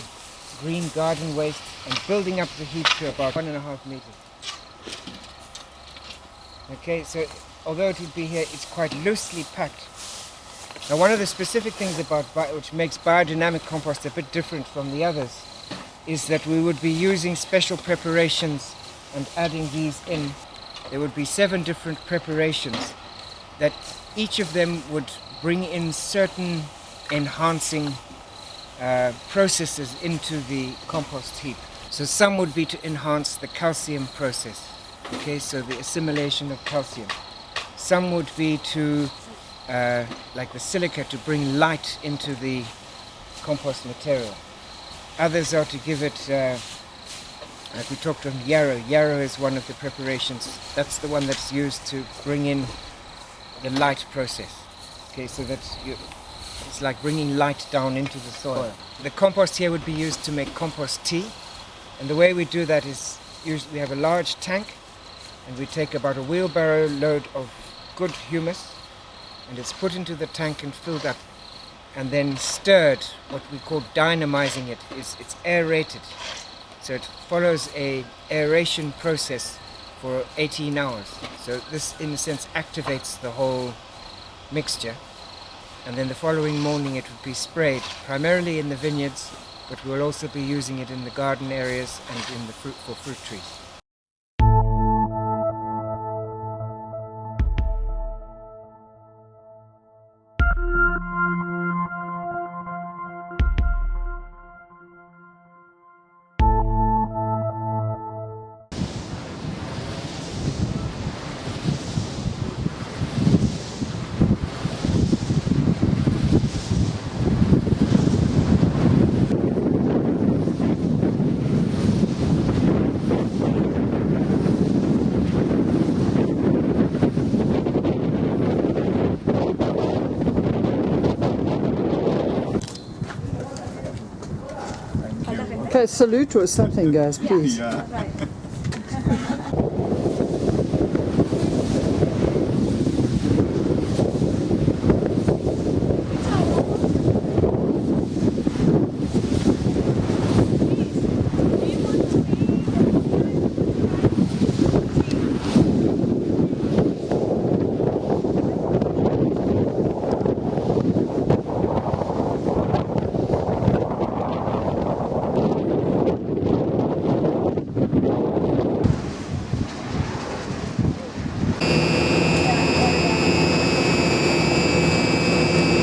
[SPEAKER 2] green garden waste and building up the heap to about 1.5 meters. Okay, so although it would be here, it's quite loosely packed. Now one of the specific things about which makes biodynamic compost a bit different from the others is that we would be using special preparations and adding these in. There would be 7 different preparations that each of them would bring in certain enhancing processes into the compost heap. So some would be to enhance the calcium process, okay, so the assimilation of calcium. Some would be to, like the silica, to bring light into the compost material. Others are to give it, like we talked on yarrow. Yarrow is one of the preparations. That's the one that's used to bring in the light process. Okay, so it's like bringing light down into the soil. The compost here would be used to make compost tea. And the way we do that is usually we have a large tank and we take about a wheelbarrow load of good humus and it's put into the tank and filled up and then stirred. What we call dynamizing it is it's aerated. So it follows a aeration process for 18 hours. So this in a sense activates the whole mixture. And then the following morning it would be sprayed, primarily in the vineyards, but we will also be using it in the garden areas and in the for fruit trees.
[SPEAKER 3] Okay, salute or something, guys, please.
[SPEAKER 4] Yeah.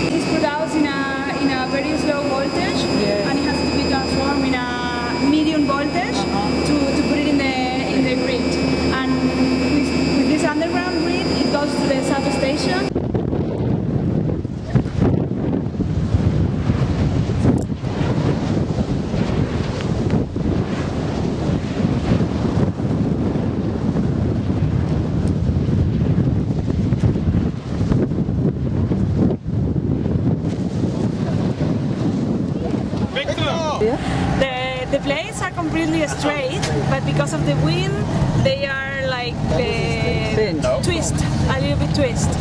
[SPEAKER 5] It's produced in a very slow voltage, and it has to be transformed in a medium voltage to put it in the grid. And with this underground grid, it goes to the substation. The blades are completely straight, but because of the wind, they are like twist, a little bit twist.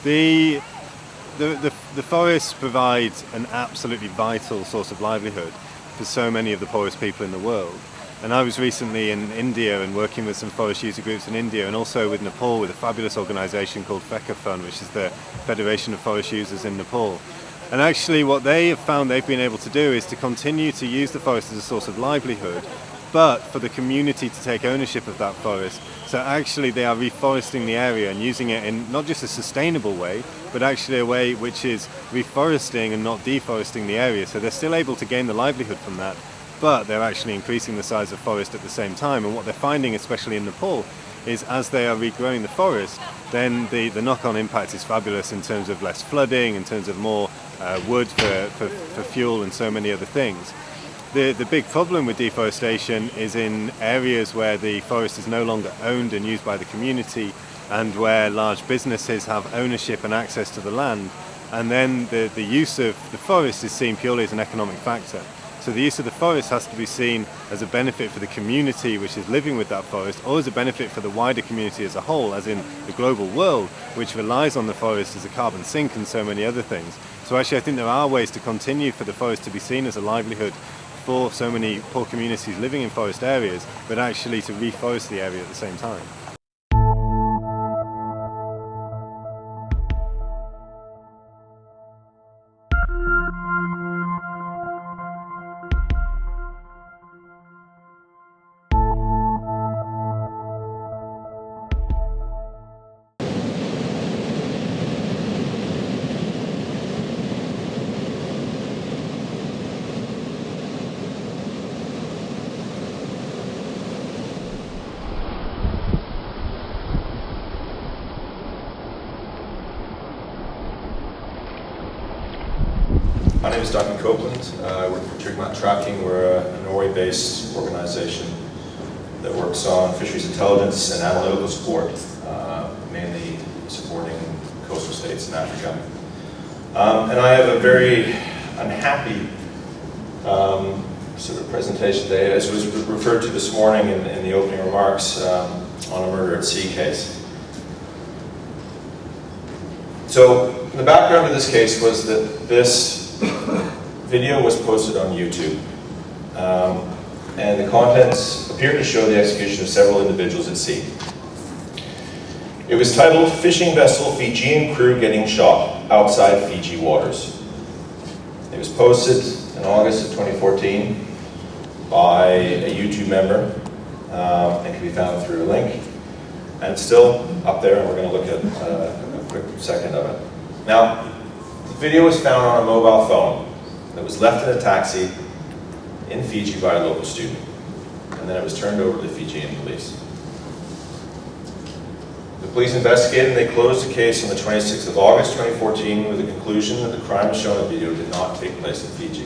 [SPEAKER 4] The forests provide an absolutely vital source of livelihood for so many of the poorest people in the world. And I was recently in India and working with some forest user groups in India, and also with Nepal with a fabulous organisation called FECA, which is the Federation of Forest Users in Nepal. And actually what they have found they've been able to do is to continue to use the forest as a source of livelihood, but for the community to take ownership of that forest. So actually they are reforesting the area and using it in not just a sustainable way, but actually a way which is reforesting and not deforesting the area. So they're still able to gain the livelihood from that, but they're actually increasing the size of forest at the same time. And what they're finding, especially in Nepal, is as they are regrowing the forest, then the knock-on impact is fabulous in terms of less flooding, in terms of more wood for fuel and so many other things. The big problem with deforestation is in areas where the forest is no longer owned and used by the community, and where large businesses have ownership and access to the land, and then the use of the forest is seen purely as an economic factor. So the use of the forest has to be seen as a benefit for the community which is living with that forest, or as a benefit for the wider community as a whole, as in the global world, which relies on the forest as a carbon sink and so many other things. So actually I think there are ways to continue for the forest to be seen as a livelihood for so many poor communities living in forest areas, but actually to reforest the area at the same time.
[SPEAKER 6] My name is Duncan Copeland. I work for Trigmat Tracking. We're a Norway-based organization that works on fisheries intelligence and analytical support, mainly supporting coastal states in Africa. And I have a very unhappy sort of presentation today, as was referred to this morning in the opening remarks, on a murder at sea case. So the background of this case was that this video was posted on YouTube, and the contents appear to show the execution of several individuals at sea. It was titled, "Fishing Vessel Fijian Crew Getting Shot Outside Fiji Waters." It was posted in August of 2014 by a YouTube member, and can be found through a link. And it's still up there, and we're going to look at a quick second of it. Now, the video was found on a mobile phone that was left in a taxi in Fiji by a local student, and then it was turned over to the Fijian police. The police investigated, and they closed the case on the 26th of August 2014 with the conclusion that the crime shown in the video did not take place in Fiji.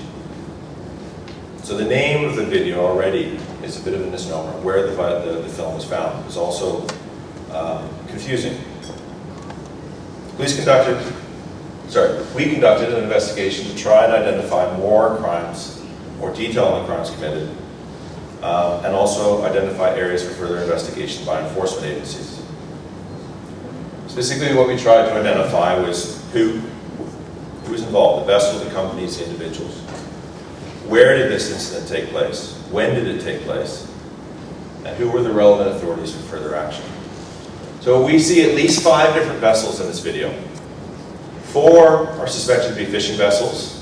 [SPEAKER 6] So the name of the video already is a bit of a misnomer. Where the film was found was also confusing. We conducted an investigation to try and identify more crimes, more detail on the crimes committed, and also identify areas for further investigation by enforcement agencies. Specifically, what we tried to identify was who was involved, the vessel, the companies, the individuals. Where did this incident take place? When did it take place? And who were the relevant authorities for further action? So we see at least 5 different vessels in this video. 4 are suspected to be fishing vessels,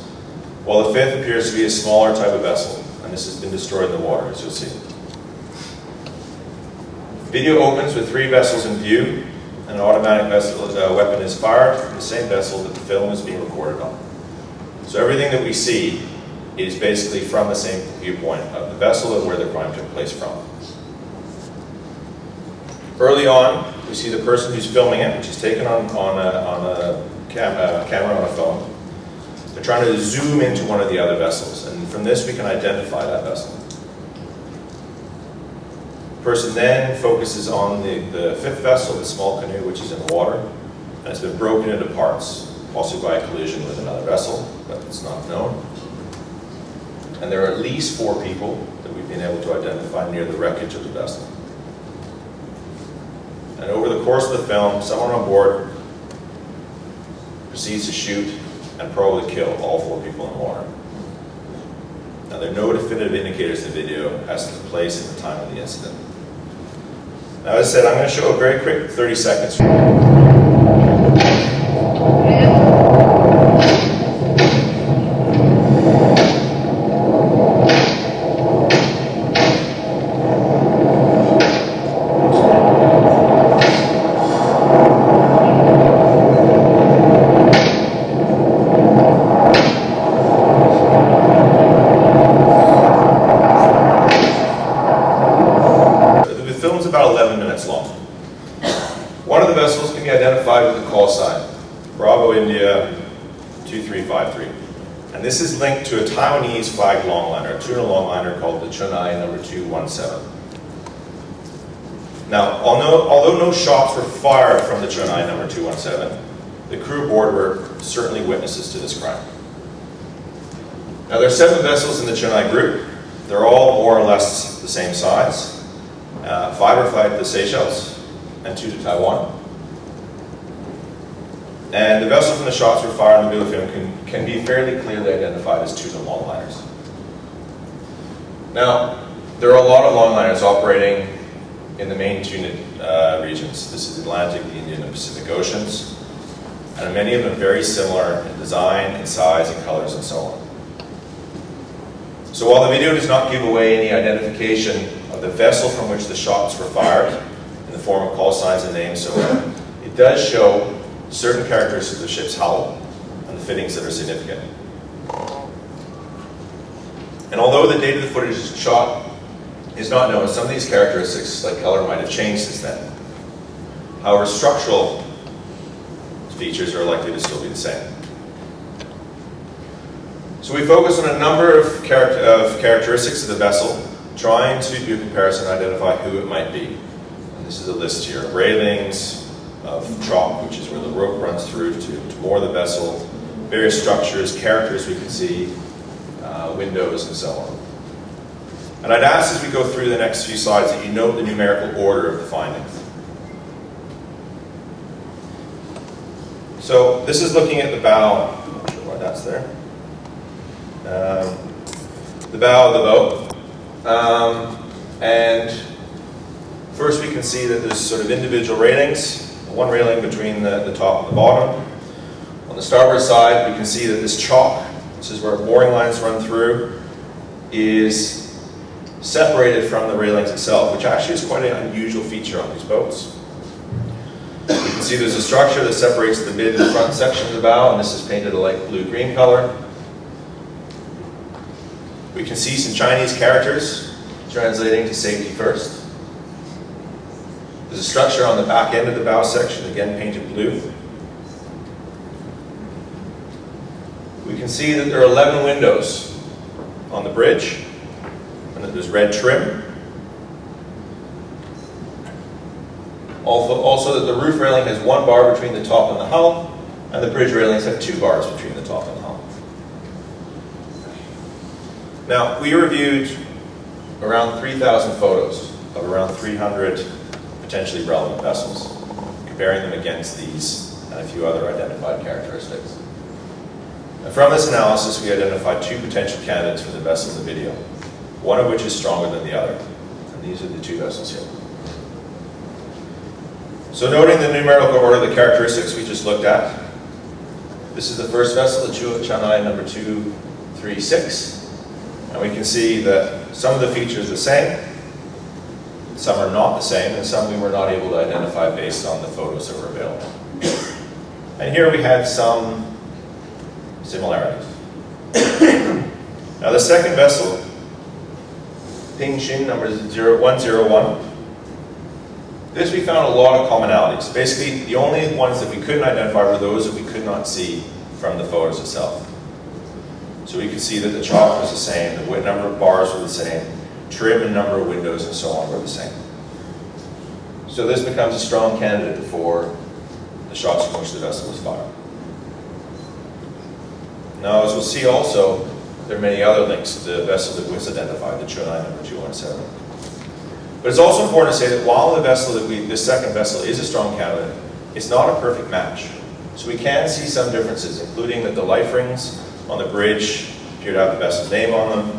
[SPEAKER 6] while the 5th appears to be a smaller type of vessel, and this has been destroyed in the water, as you'll see. The video opens with 3 vessels in view, and an automatic weapon is fired from the same vessel that the film is being recorded on. So everything that we see is basically from the same viewpoint of the vessel and where the crime took place from. Early on, we see the person who's filming it, which is taken on a camera on a phone. They're trying to zoom into one of the other vessels, and from this we can identify that vessel. The person then focuses on the 5th vessel, the small canoe, which is in the water, and it's been broken into parts, possibly by a collision with another vessel, but it's not known. And there are at least 4 people that we've been able to identify near the wreckage of the vessel. And over the course of the film, someone on board proceeds to shoot and probably kill all 4 people in the water. Now, there are no definitive indicators in the video as to the place and the time of the incident. Now, as I said, I'm going to show a very quick 30 seconds. About 11 minutes long. One of the vessels can be identified with the call sign, Bravo India 2353. And this is linked to a Taiwanese flagged longliner, a tuna longliner called the Chunai number 217. Now, although no shots were fired from the Chunai number 217, the crew aboard were certainly witnesses to this crime. Now, there are 7 vessels in the Chunai group. They're all more or less the same size. 5 are flagged to the Seychelles, and 2 to Taiwan. And the vessels and the shots were fired in the video film can be fairly clearly identified as tuna longliners. Now, there are a lot of longliners operating in the main tuna regions. This is the Atlantic, the Indian, and Pacific Oceans. And many of them very similar in design, in size, and colors, and so on. So while the video does not give away any identification of the vessel from which the shots were fired, in the form of call signs and names, so it does show certain characteristics of the ship's hull and the fittings that are significant. And although the date of the footage shot is not known, some of these characteristics, like color, might have changed since then. However, structural features are likely to still be the same. So we focus on a number of characteristics of the vessel, trying to do a comparison and identify who it might be. And this is a list here of railings, of chalk, which is where the rope runs through to moor the vessel, various structures, characters we can see, windows, and so on. And I'd ask as we go through the next few slides that you note the numerical order of the findings. So this is looking at the bow. I'm not sure why that's there. The bow of the boat. And first we can see that there's sort of individual railings, one railing between the top and the bottom. On the starboard side, we can see that this chalk, this is where mooring lines run through, is separated from the railings itself, which actually is quite an unusual feature on these boats. You can see there's a structure that separates the mid and front section of the bow, and this is painted a light blue-green color. We can see some Chinese characters translating to safety first. There's a structure on the back end of the bow section, again painted blue. We can see that there are 11 windows on the bridge, and that there's red trim. Also that the roof railing has 1 bar between the top and the hull, and the bridge railings have 2 bars between the top and the hull. Now, we reviewed around 3,000 photos of around 300 potentially relevant vessels, comparing them against these and a few other identified characteristics. And from this analysis, we identified 2 potential candidates for the vessel in the video, one of which is stronger than the other. And these are the 2 vessels here. So noting the numerical order of the characteristics we just looked at, this is the first vessel, the Chunai number 236. And we can see that some of the features are the same, some are not the same, and some we were not able to identify based on the photos that were available. And here we had some similarities. Now the second vessel, Pingxin number 101, this we found a lot of commonalities. Basically, the only ones that we couldn't identify were those that we could not see from the photos itself. So we could see that the chalk was the same, the number of bars were the same, trim and number of windows and so on were the same. So this becomes a strong candidate for the shots from which the vessel was fired. Now, as we'll see also, there are many other links to the vessel that was identified, the Chunai number 217. But it's also important to say that while the vessel that this second vessel is a strong candidate, it's not a perfect match. So we can see some differences, including that the life rings on the bridge appear to have the vessel's name on them,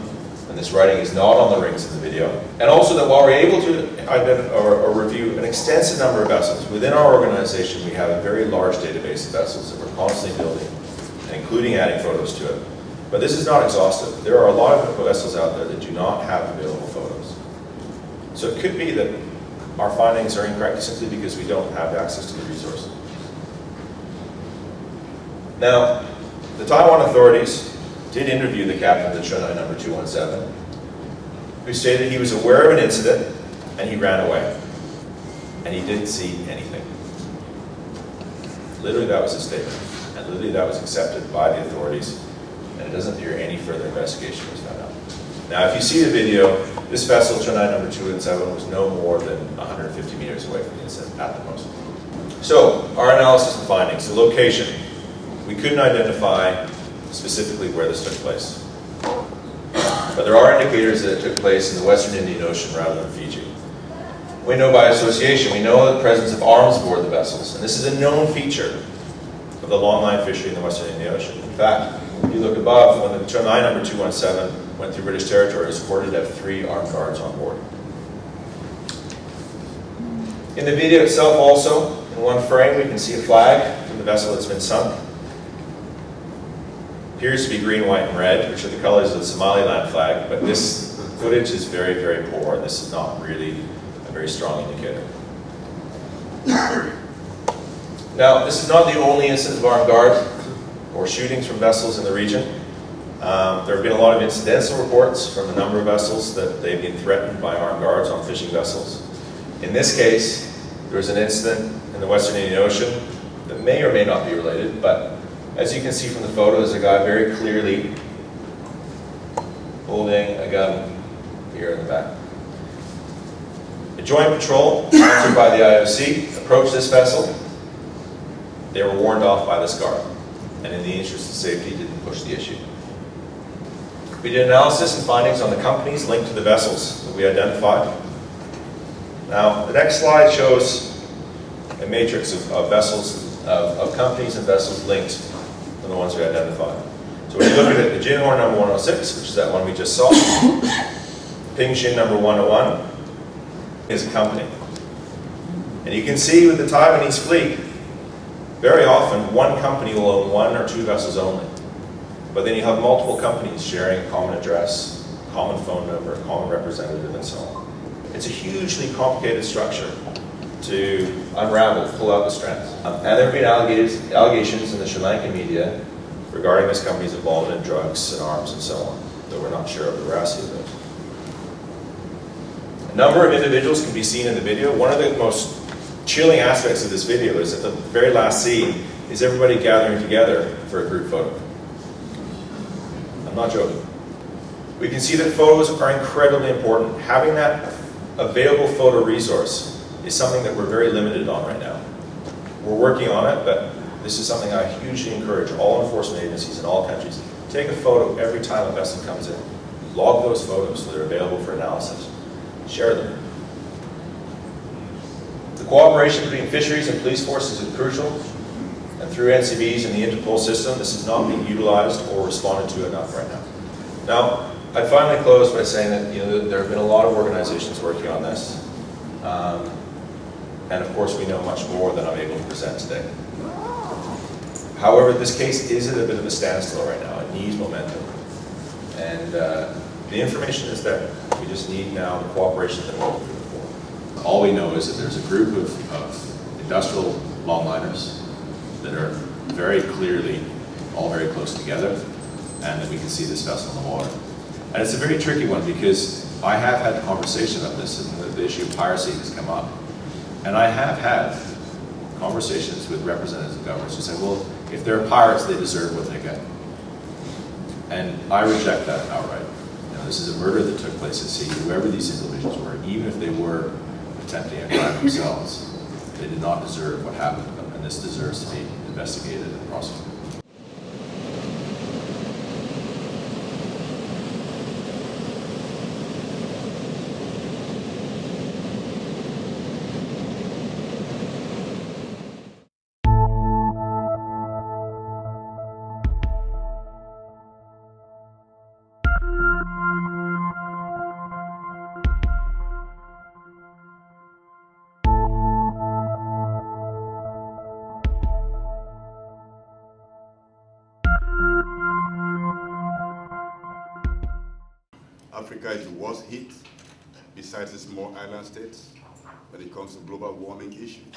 [SPEAKER 6] and this writing is not on the rings in the video. And also that while we're able to identify or review an extensive number of vessels, within our organization we have a very large database of vessels that we're constantly building, and including adding photos to it. But this is not exhaustive. There are a lot of vessels out there that do not have available photos. So it could be that our findings are incorrect simply because we don't have access to the resource. Now, the Taiwan authorities did interview the captain of the Chunai number 217, who stated he was aware of an incident and he ran away. And he didn't see anything. Literally that was his statement. And literally that was accepted by the authorities. And it doesn't appear any further investigation was done out. Now, if you see the video, this vessel, Chunai number 217, was no more than 150 meters away from the incident at the most. So, our analysis and findings. The location. We couldn't identify specifically where this took place. But there are indicators that it took place in the Western Indian Ocean rather than Fiji. We know by association, we know the presence of arms aboard the vessels. And this is a known feature of the longline fishery in the Western Indian Ocean. In fact, if you look above, when the Chunai number 217 went through British territory, it was reported to have 3 armed guards on board. In the video itself also, in one frame, we can see a flag from the vessel that's been sunk. Appears to be green, white, and red, which are the colors of the Somaliland flag, but this footage is very, very poor, and this is not really a very strong indicator. Now, this is not the only incident of armed guard or shootings from vessels in the region. There have been a lot of incidental reports from a number of vessels that they've been threatened by armed guards on fishing vessels. In this case, there was an incident in the Western Indian Ocean that may or may not be related, but as you can see from the photo, there's a guy very clearly holding a gun here in the back. A joint patrol, sponsored by the IOC, approached this vessel. They were warned off by this guard, and in the interest of safety, didn't push the issue. We did analysis and findings on the companies linked to the vessels that we identified. Now, the next slide shows a matrix of vessels, of companies and vessels linked to the ones we identified. So when you look at it, the Jinhor number 106, which is that one we just saw, Pingshin number 101 is a company. And you can see with the Taiwanese fleet, very often one company will own 1 or 2 vessels only. But then you have multiple companies sharing a common address, common phone number, common representative, and so on. It's a hugely complicated structure to unravel, pull out the strands. And there have been allegations in the Sri Lankan media regarding this company's involvement in drugs and arms and so on, though we're not sure of the veracity of those. A number of individuals can be seen in the video. One of the most chilling aspects of this video is at the very last scene is everybody gathering together for a group photo. I'm not joking. We can see that photos are incredibly important. Having that available photo resource is something that we're very limited on right now. We're working on it, but this is something I hugely encourage all enforcement agencies in all countries. Take a photo every time a vessel comes in. Log those photos so they're available for analysis. Share them. The cooperation between fisheries and police forces is crucial, and through NCBs and the Interpol system, this is not being utilized or responded to enough right now. Now, I finally close by saying that there have been a lot of organizations working on this, and of course we know much more than I'm able to present today. However, this case is at a bit of a standstill right now. It needs momentum, and the information is there. We just need now the cooperation that we're looking for.
[SPEAKER 1] All we know is that there's a group of industrial longliners that are very clearly all very close together, and that we can see this vessel in the water. And it's a very tricky one because I have had conversation about this, and the issue of piracy has come up. And I have had conversations with representatives of governments who say, well, if they're pirates, they deserve what they get. And I reject that outright. This is a murder that took place at sea. Whoever these individuals were, even if they were attempting a crime themselves, they did not deserve what happened to them, and this deserves to be investigated and prosecuted.
[SPEAKER 7] Africa is the worst hit, besides the small island states, when it comes to global warming issues.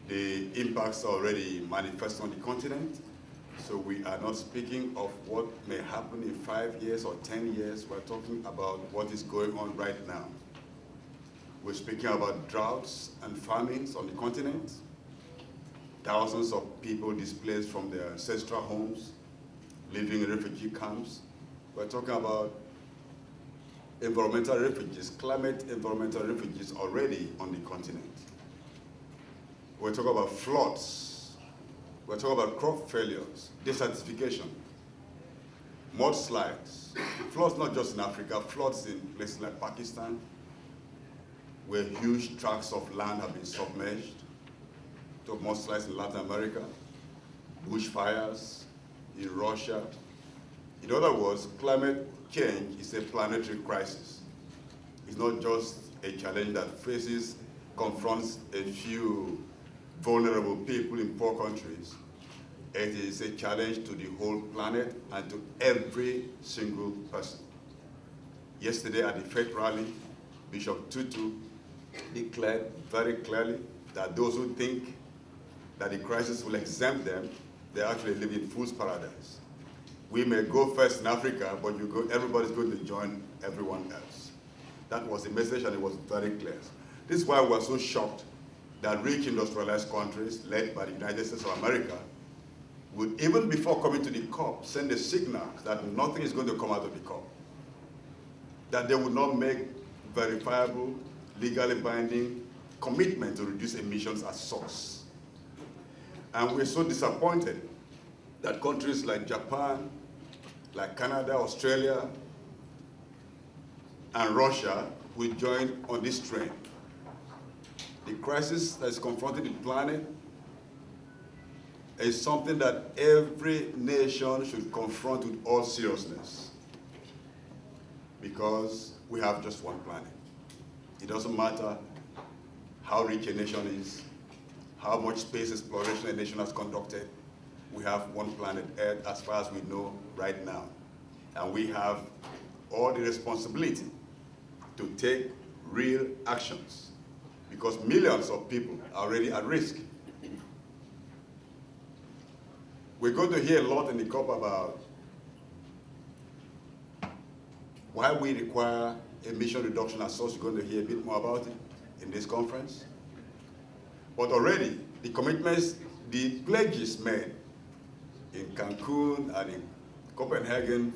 [SPEAKER 7] The impacts are already manifest on the continent, so we are not speaking of what may happen in 5 years or 10 years. We're talking about what is going on right now. We're speaking about droughts and famines on the continent, thousands of people displaced from their ancestral homes, living in refugee camps. We're talking about environmental refugees, climate environmental refugees already on the continent. We're talking about floods. We're talking about crop failures, desertification, mudslides. Floods not just in Africa, floods in places like Pakistan, where huge tracts of land have been submerged, to mudslides in Latin America, bushfires in Russia. In other words, climate change is a planetary crisis. It's not just a challenge that confronts a few vulnerable people in poor countries. It is a challenge to the whole planet and to every single person. Yesterday at the Faith Rally, Bishop Tutu declared very clearly that those who think that the crisis will exempt them, they actually live in fool's paradise. We may go first in Africa, but everybody's going to join everyone else. That was the message, and it was very clear. This is why we're so shocked that rich industrialized countries, led by the United States of America, would, even before coming to the COP, send a signal that nothing is going to come out of the COP, that they would not make verifiable, legally binding commitment to reduce emissions at source. And we're so disappointed that countries like Japan, like Canada, Australia, and Russia will join on this train. The crisis that is confronting the planet is something that every nation should confront with all seriousness, because we have just one planet. It doesn't matter how rich a nation is, how much space exploration a nation has conducted. We have one planet Earth as far as we know right now. And we have all the responsibility to take real actions, because millions of people are already at risk. We're going to hear a lot in the COP about why we require emission reduction as source. You're going to hear a bit more about it in this conference. But already, the commitments, the pledges made in Cancun and in Copenhagen,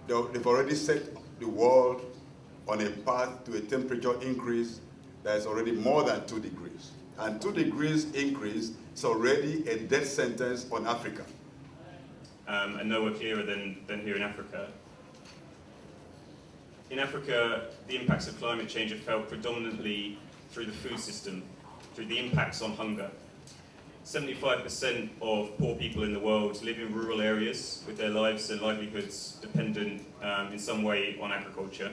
[SPEAKER 7] they've already set the world on a path to a temperature increase that is already more than 2 degrees. And 2 degrees increase is already a death sentence on Africa.
[SPEAKER 8] And nowhere clearer than here in Africa. In Africa, the impacts of climate change are felt predominantly through the food system, through the impacts on hunger. 75% of poor people in the world live in rural areas with their lives and livelihoods dependent in some way on agriculture.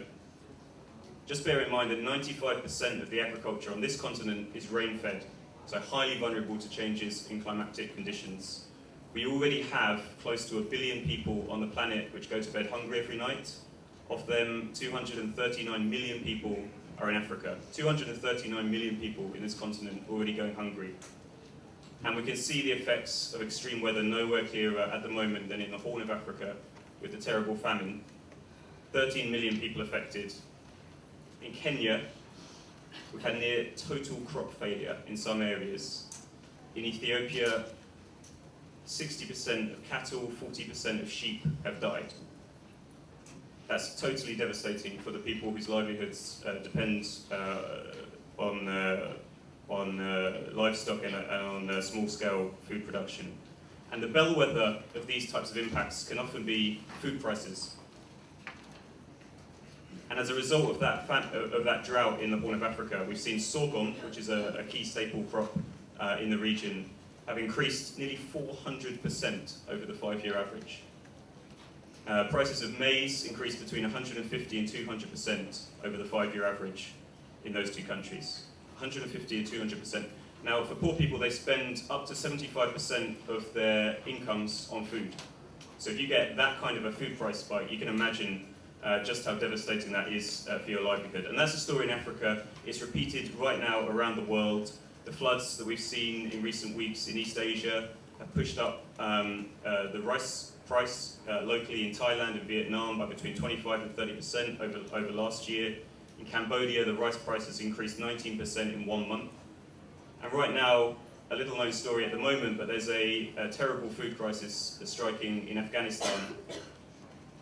[SPEAKER 8] Just bear in mind that 95% of the agriculture on this continent is rain-fed, so highly vulnerable to changes in climatic conditions. We already have close to 1 billion people on the planet which go to bed hungry every night. Of them, 239 million people are in Africa. 239 million people in this continent already going hungry. And we can see the effects of extreme weather nowhere clearer at the moment than in the Horn of Africa with the terrible famine. 13 million people affected. In Kenya, we've had near total crop failure in some areas. In Ethiopia, 60% of cattle, 40% of sheep have died. That's totally devastating for the people whose livelihoods depend on livestock and on small-scale food production. And the bellwether of these types of impacts can often be food prices. And as a result of that drought in the Horn of Africa, we've seen sorghum, which is a key staple crop in the region, have increased nearly 400% over the 5-year average. Prices of maize increased between 150 and 200% over the 5-year average in those two countries. 150 and 200%. Now, for poor people, they spend up to 75% of their incomes on food. So if you get that kind of a food price spike, you can imagine just how devastating that is for your livelihood. And that's a story in Africa. It's repeated right now around the world. The floods that we've seen in recent weeks in East Asia have pushed up the rice price locally in Thailand and Vietnam by between 25 and 30% over last year. In Cambodia, the rice price has increased 19% in 1 month. And right now, a little known story at the moment, but there's a terrible food crisis that's striking in Afghanistan,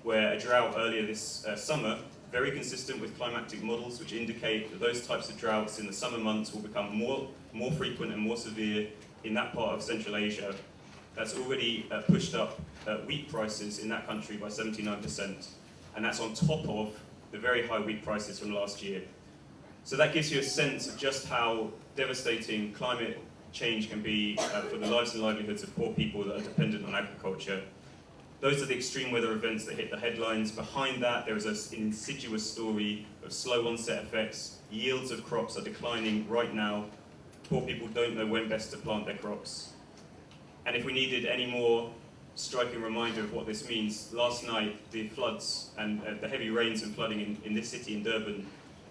[SPEAKER 8] where a drought earlier this summer, very consistent with climatic models which indicate that those types of droughts in the summer months will become more frequent and more severe in that part of Central Asia. That's already pushed up wheat prices in that country by 79%, and that's on top of the very high wheat prices from last year. So that gives you a sense of just how devastating climate change can be for the lives and livelihoods of poor people that are dependent on agriculture. Those are the extreme weather events that hit the headlines. Behind that, there is an insidious story of slow onset effects. Yields of crops are declining right now. Poor people don't know when best to plant their crops. And if we needed any more striking reminder of what this means, last night the floods and the heavy rains and flooding in this city, in Durban,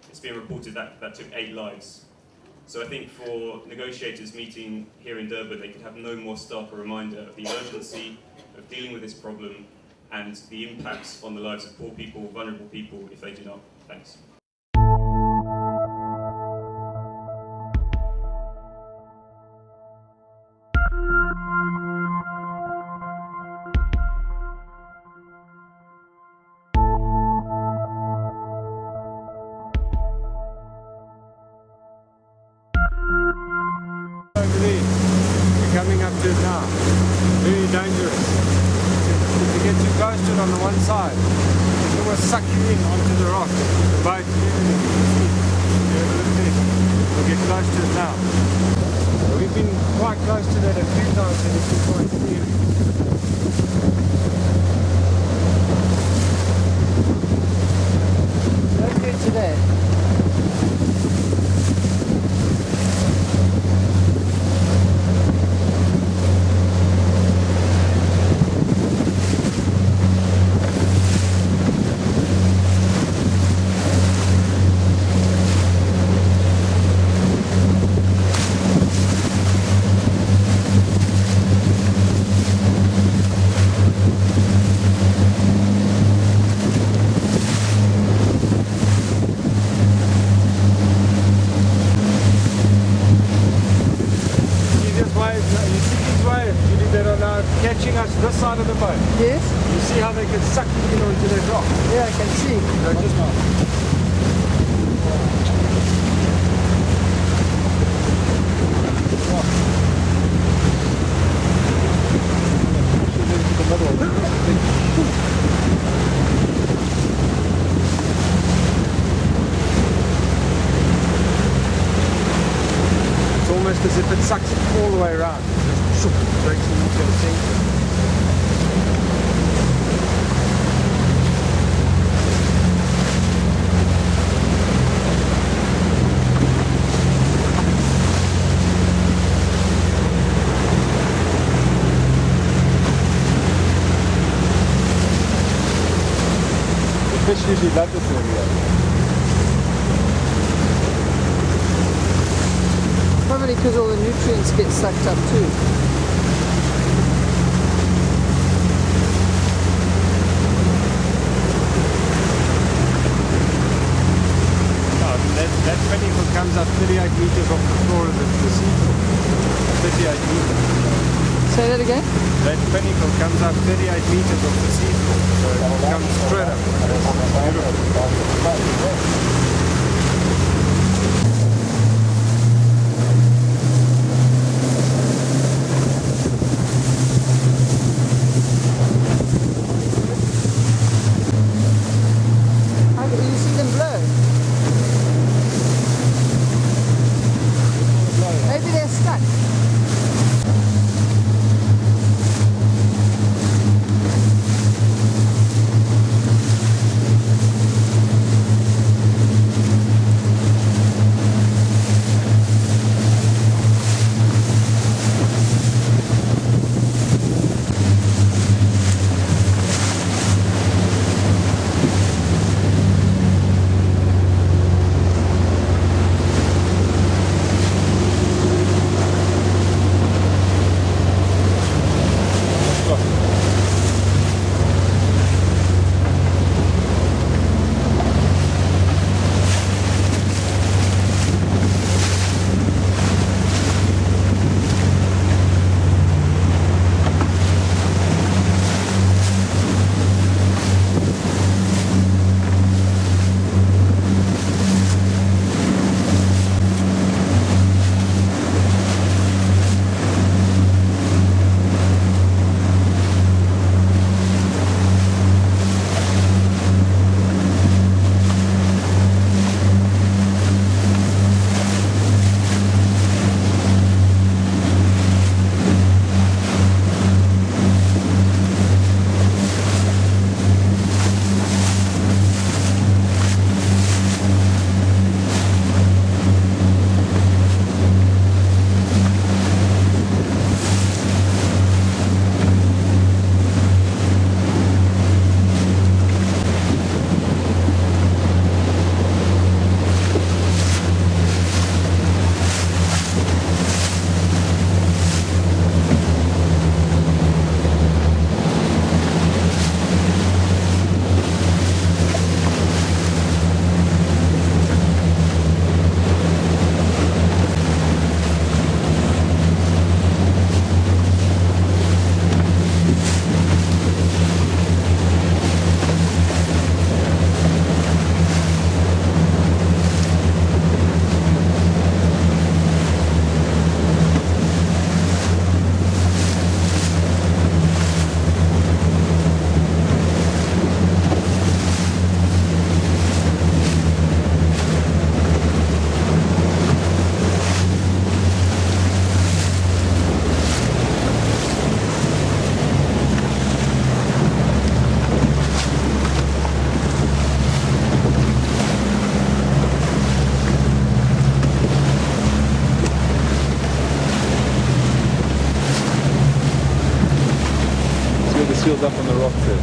[SPEAKER 8] it's been reported that took 8 lives. So I think for negotiators meeting here in Durban, they could have no more stark a reminder of the urgency of dealing with this problem and the impacts on the lives of poor people, vulnerable people, if they do not. Thanks.
[SPEAKER 9] We're coming up to it now. Very dangerous. If you get too close to it on the one side, it will suck you in onto the rock. The boat, we'll get close to it now. We've been quite close to that a few times and it's been quite scary.
[SPEAKER 3] Let's get to that.
[SPEAKER 9] Catching us this side of the boat.
[SPEAKER 3] Yes?
[SPEAKER 9] You see how they can suck you in onto that rock?
[SPEAKER 3] Yeah, I can see.
[SPEAKER 9] It's almost as if it sucks it all the way around. Breaks into the center. The fish usually love this area.
[SPEAKER 3] Probably because all the nutrients get sucked up too.
[SPEAKER 9] That pinnacle comes up 38 meters off the floor of the seafloor. 38 meters.
[SPEAKER 3] Say that again?
[SPEAKER 9] That pinnacle comes up 38 meters off the seafloor. So it comes straight up. Beautiful.
[SPEAKER 4] sealed up on the rock there.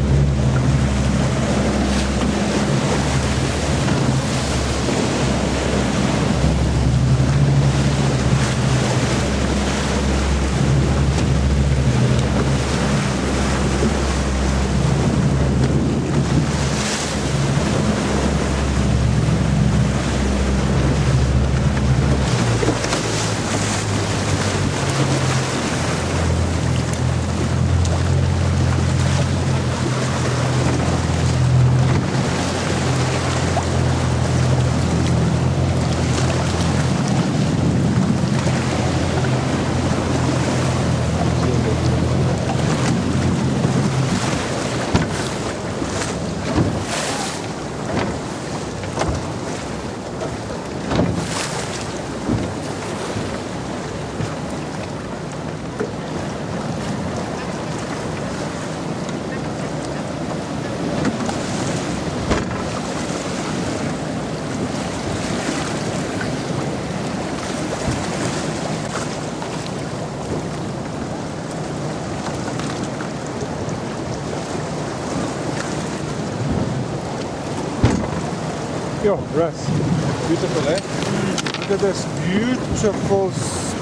[SPEAKER 9] Yo, Russ, beautiful, eh? Look at this beautiful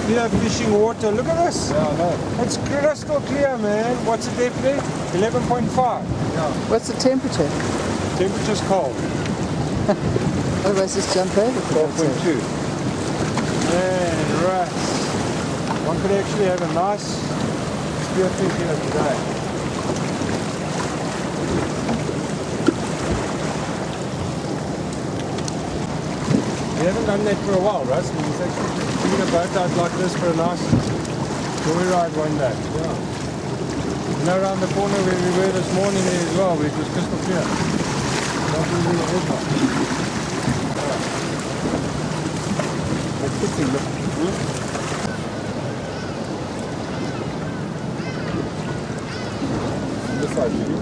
[SPEAKER 9] clear fishing water. Look at this.
[SPEAKER 7] Yeah, I know.
[SPEAKER 9] It's crystal clear, man. What's the depth there? 11.5.
[SPEAKER 7] Yeah.
[SPEAKER 3] What's the temperature?
[SPEAKER 9] Temperature's cold.
[SPEAKER 3] Otherwise, just jump over.
[SPEAKER 9] 12.2. Man, Russ. One could actually have a nice spearfish here today. We haven't done that for a while, Russ. We was actually bringing a boat out like this for a nice joyride one day. Yeah. You know, around the corner where we were this morning there as well, it was crystal clear. Not really a head knot. It's fishing, look. This side, maybe.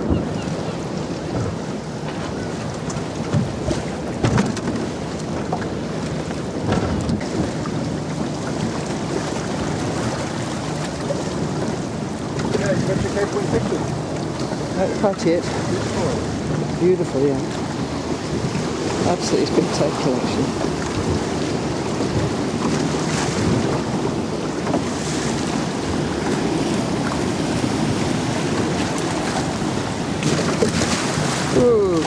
[SPEAKER 3] Not quite yet. Beautiful, yeah. Absolutely spectacular, actually. Ooh.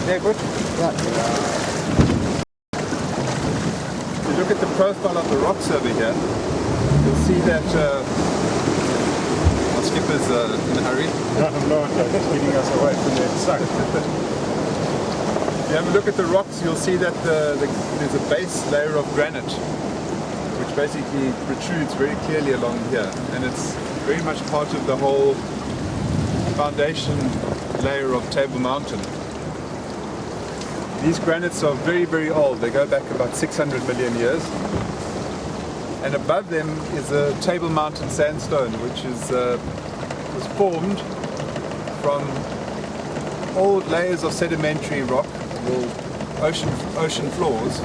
[SPEAKER 9] Yeah, good.
[SPEAKER 3] Yeah.
[SPEAKER 4] If you look at the profile of the rocks over here, you'll see that our skipper's in a hurry.
[SPEAKER 9] No, I'm not. It's getting us away from that suck.
[SPEAKER 4] If you have a look at the rocks, you'll see that there's a base layer of granite, which basically protrudes very clearly along here, and it's very much part of the whole foundation layer of Table Mountain. These granites are very, very old. They go back about 600 million years. And above them is a Table Mountain sandstone, which was formed from old layers of sedimentary rock, or ocean floors,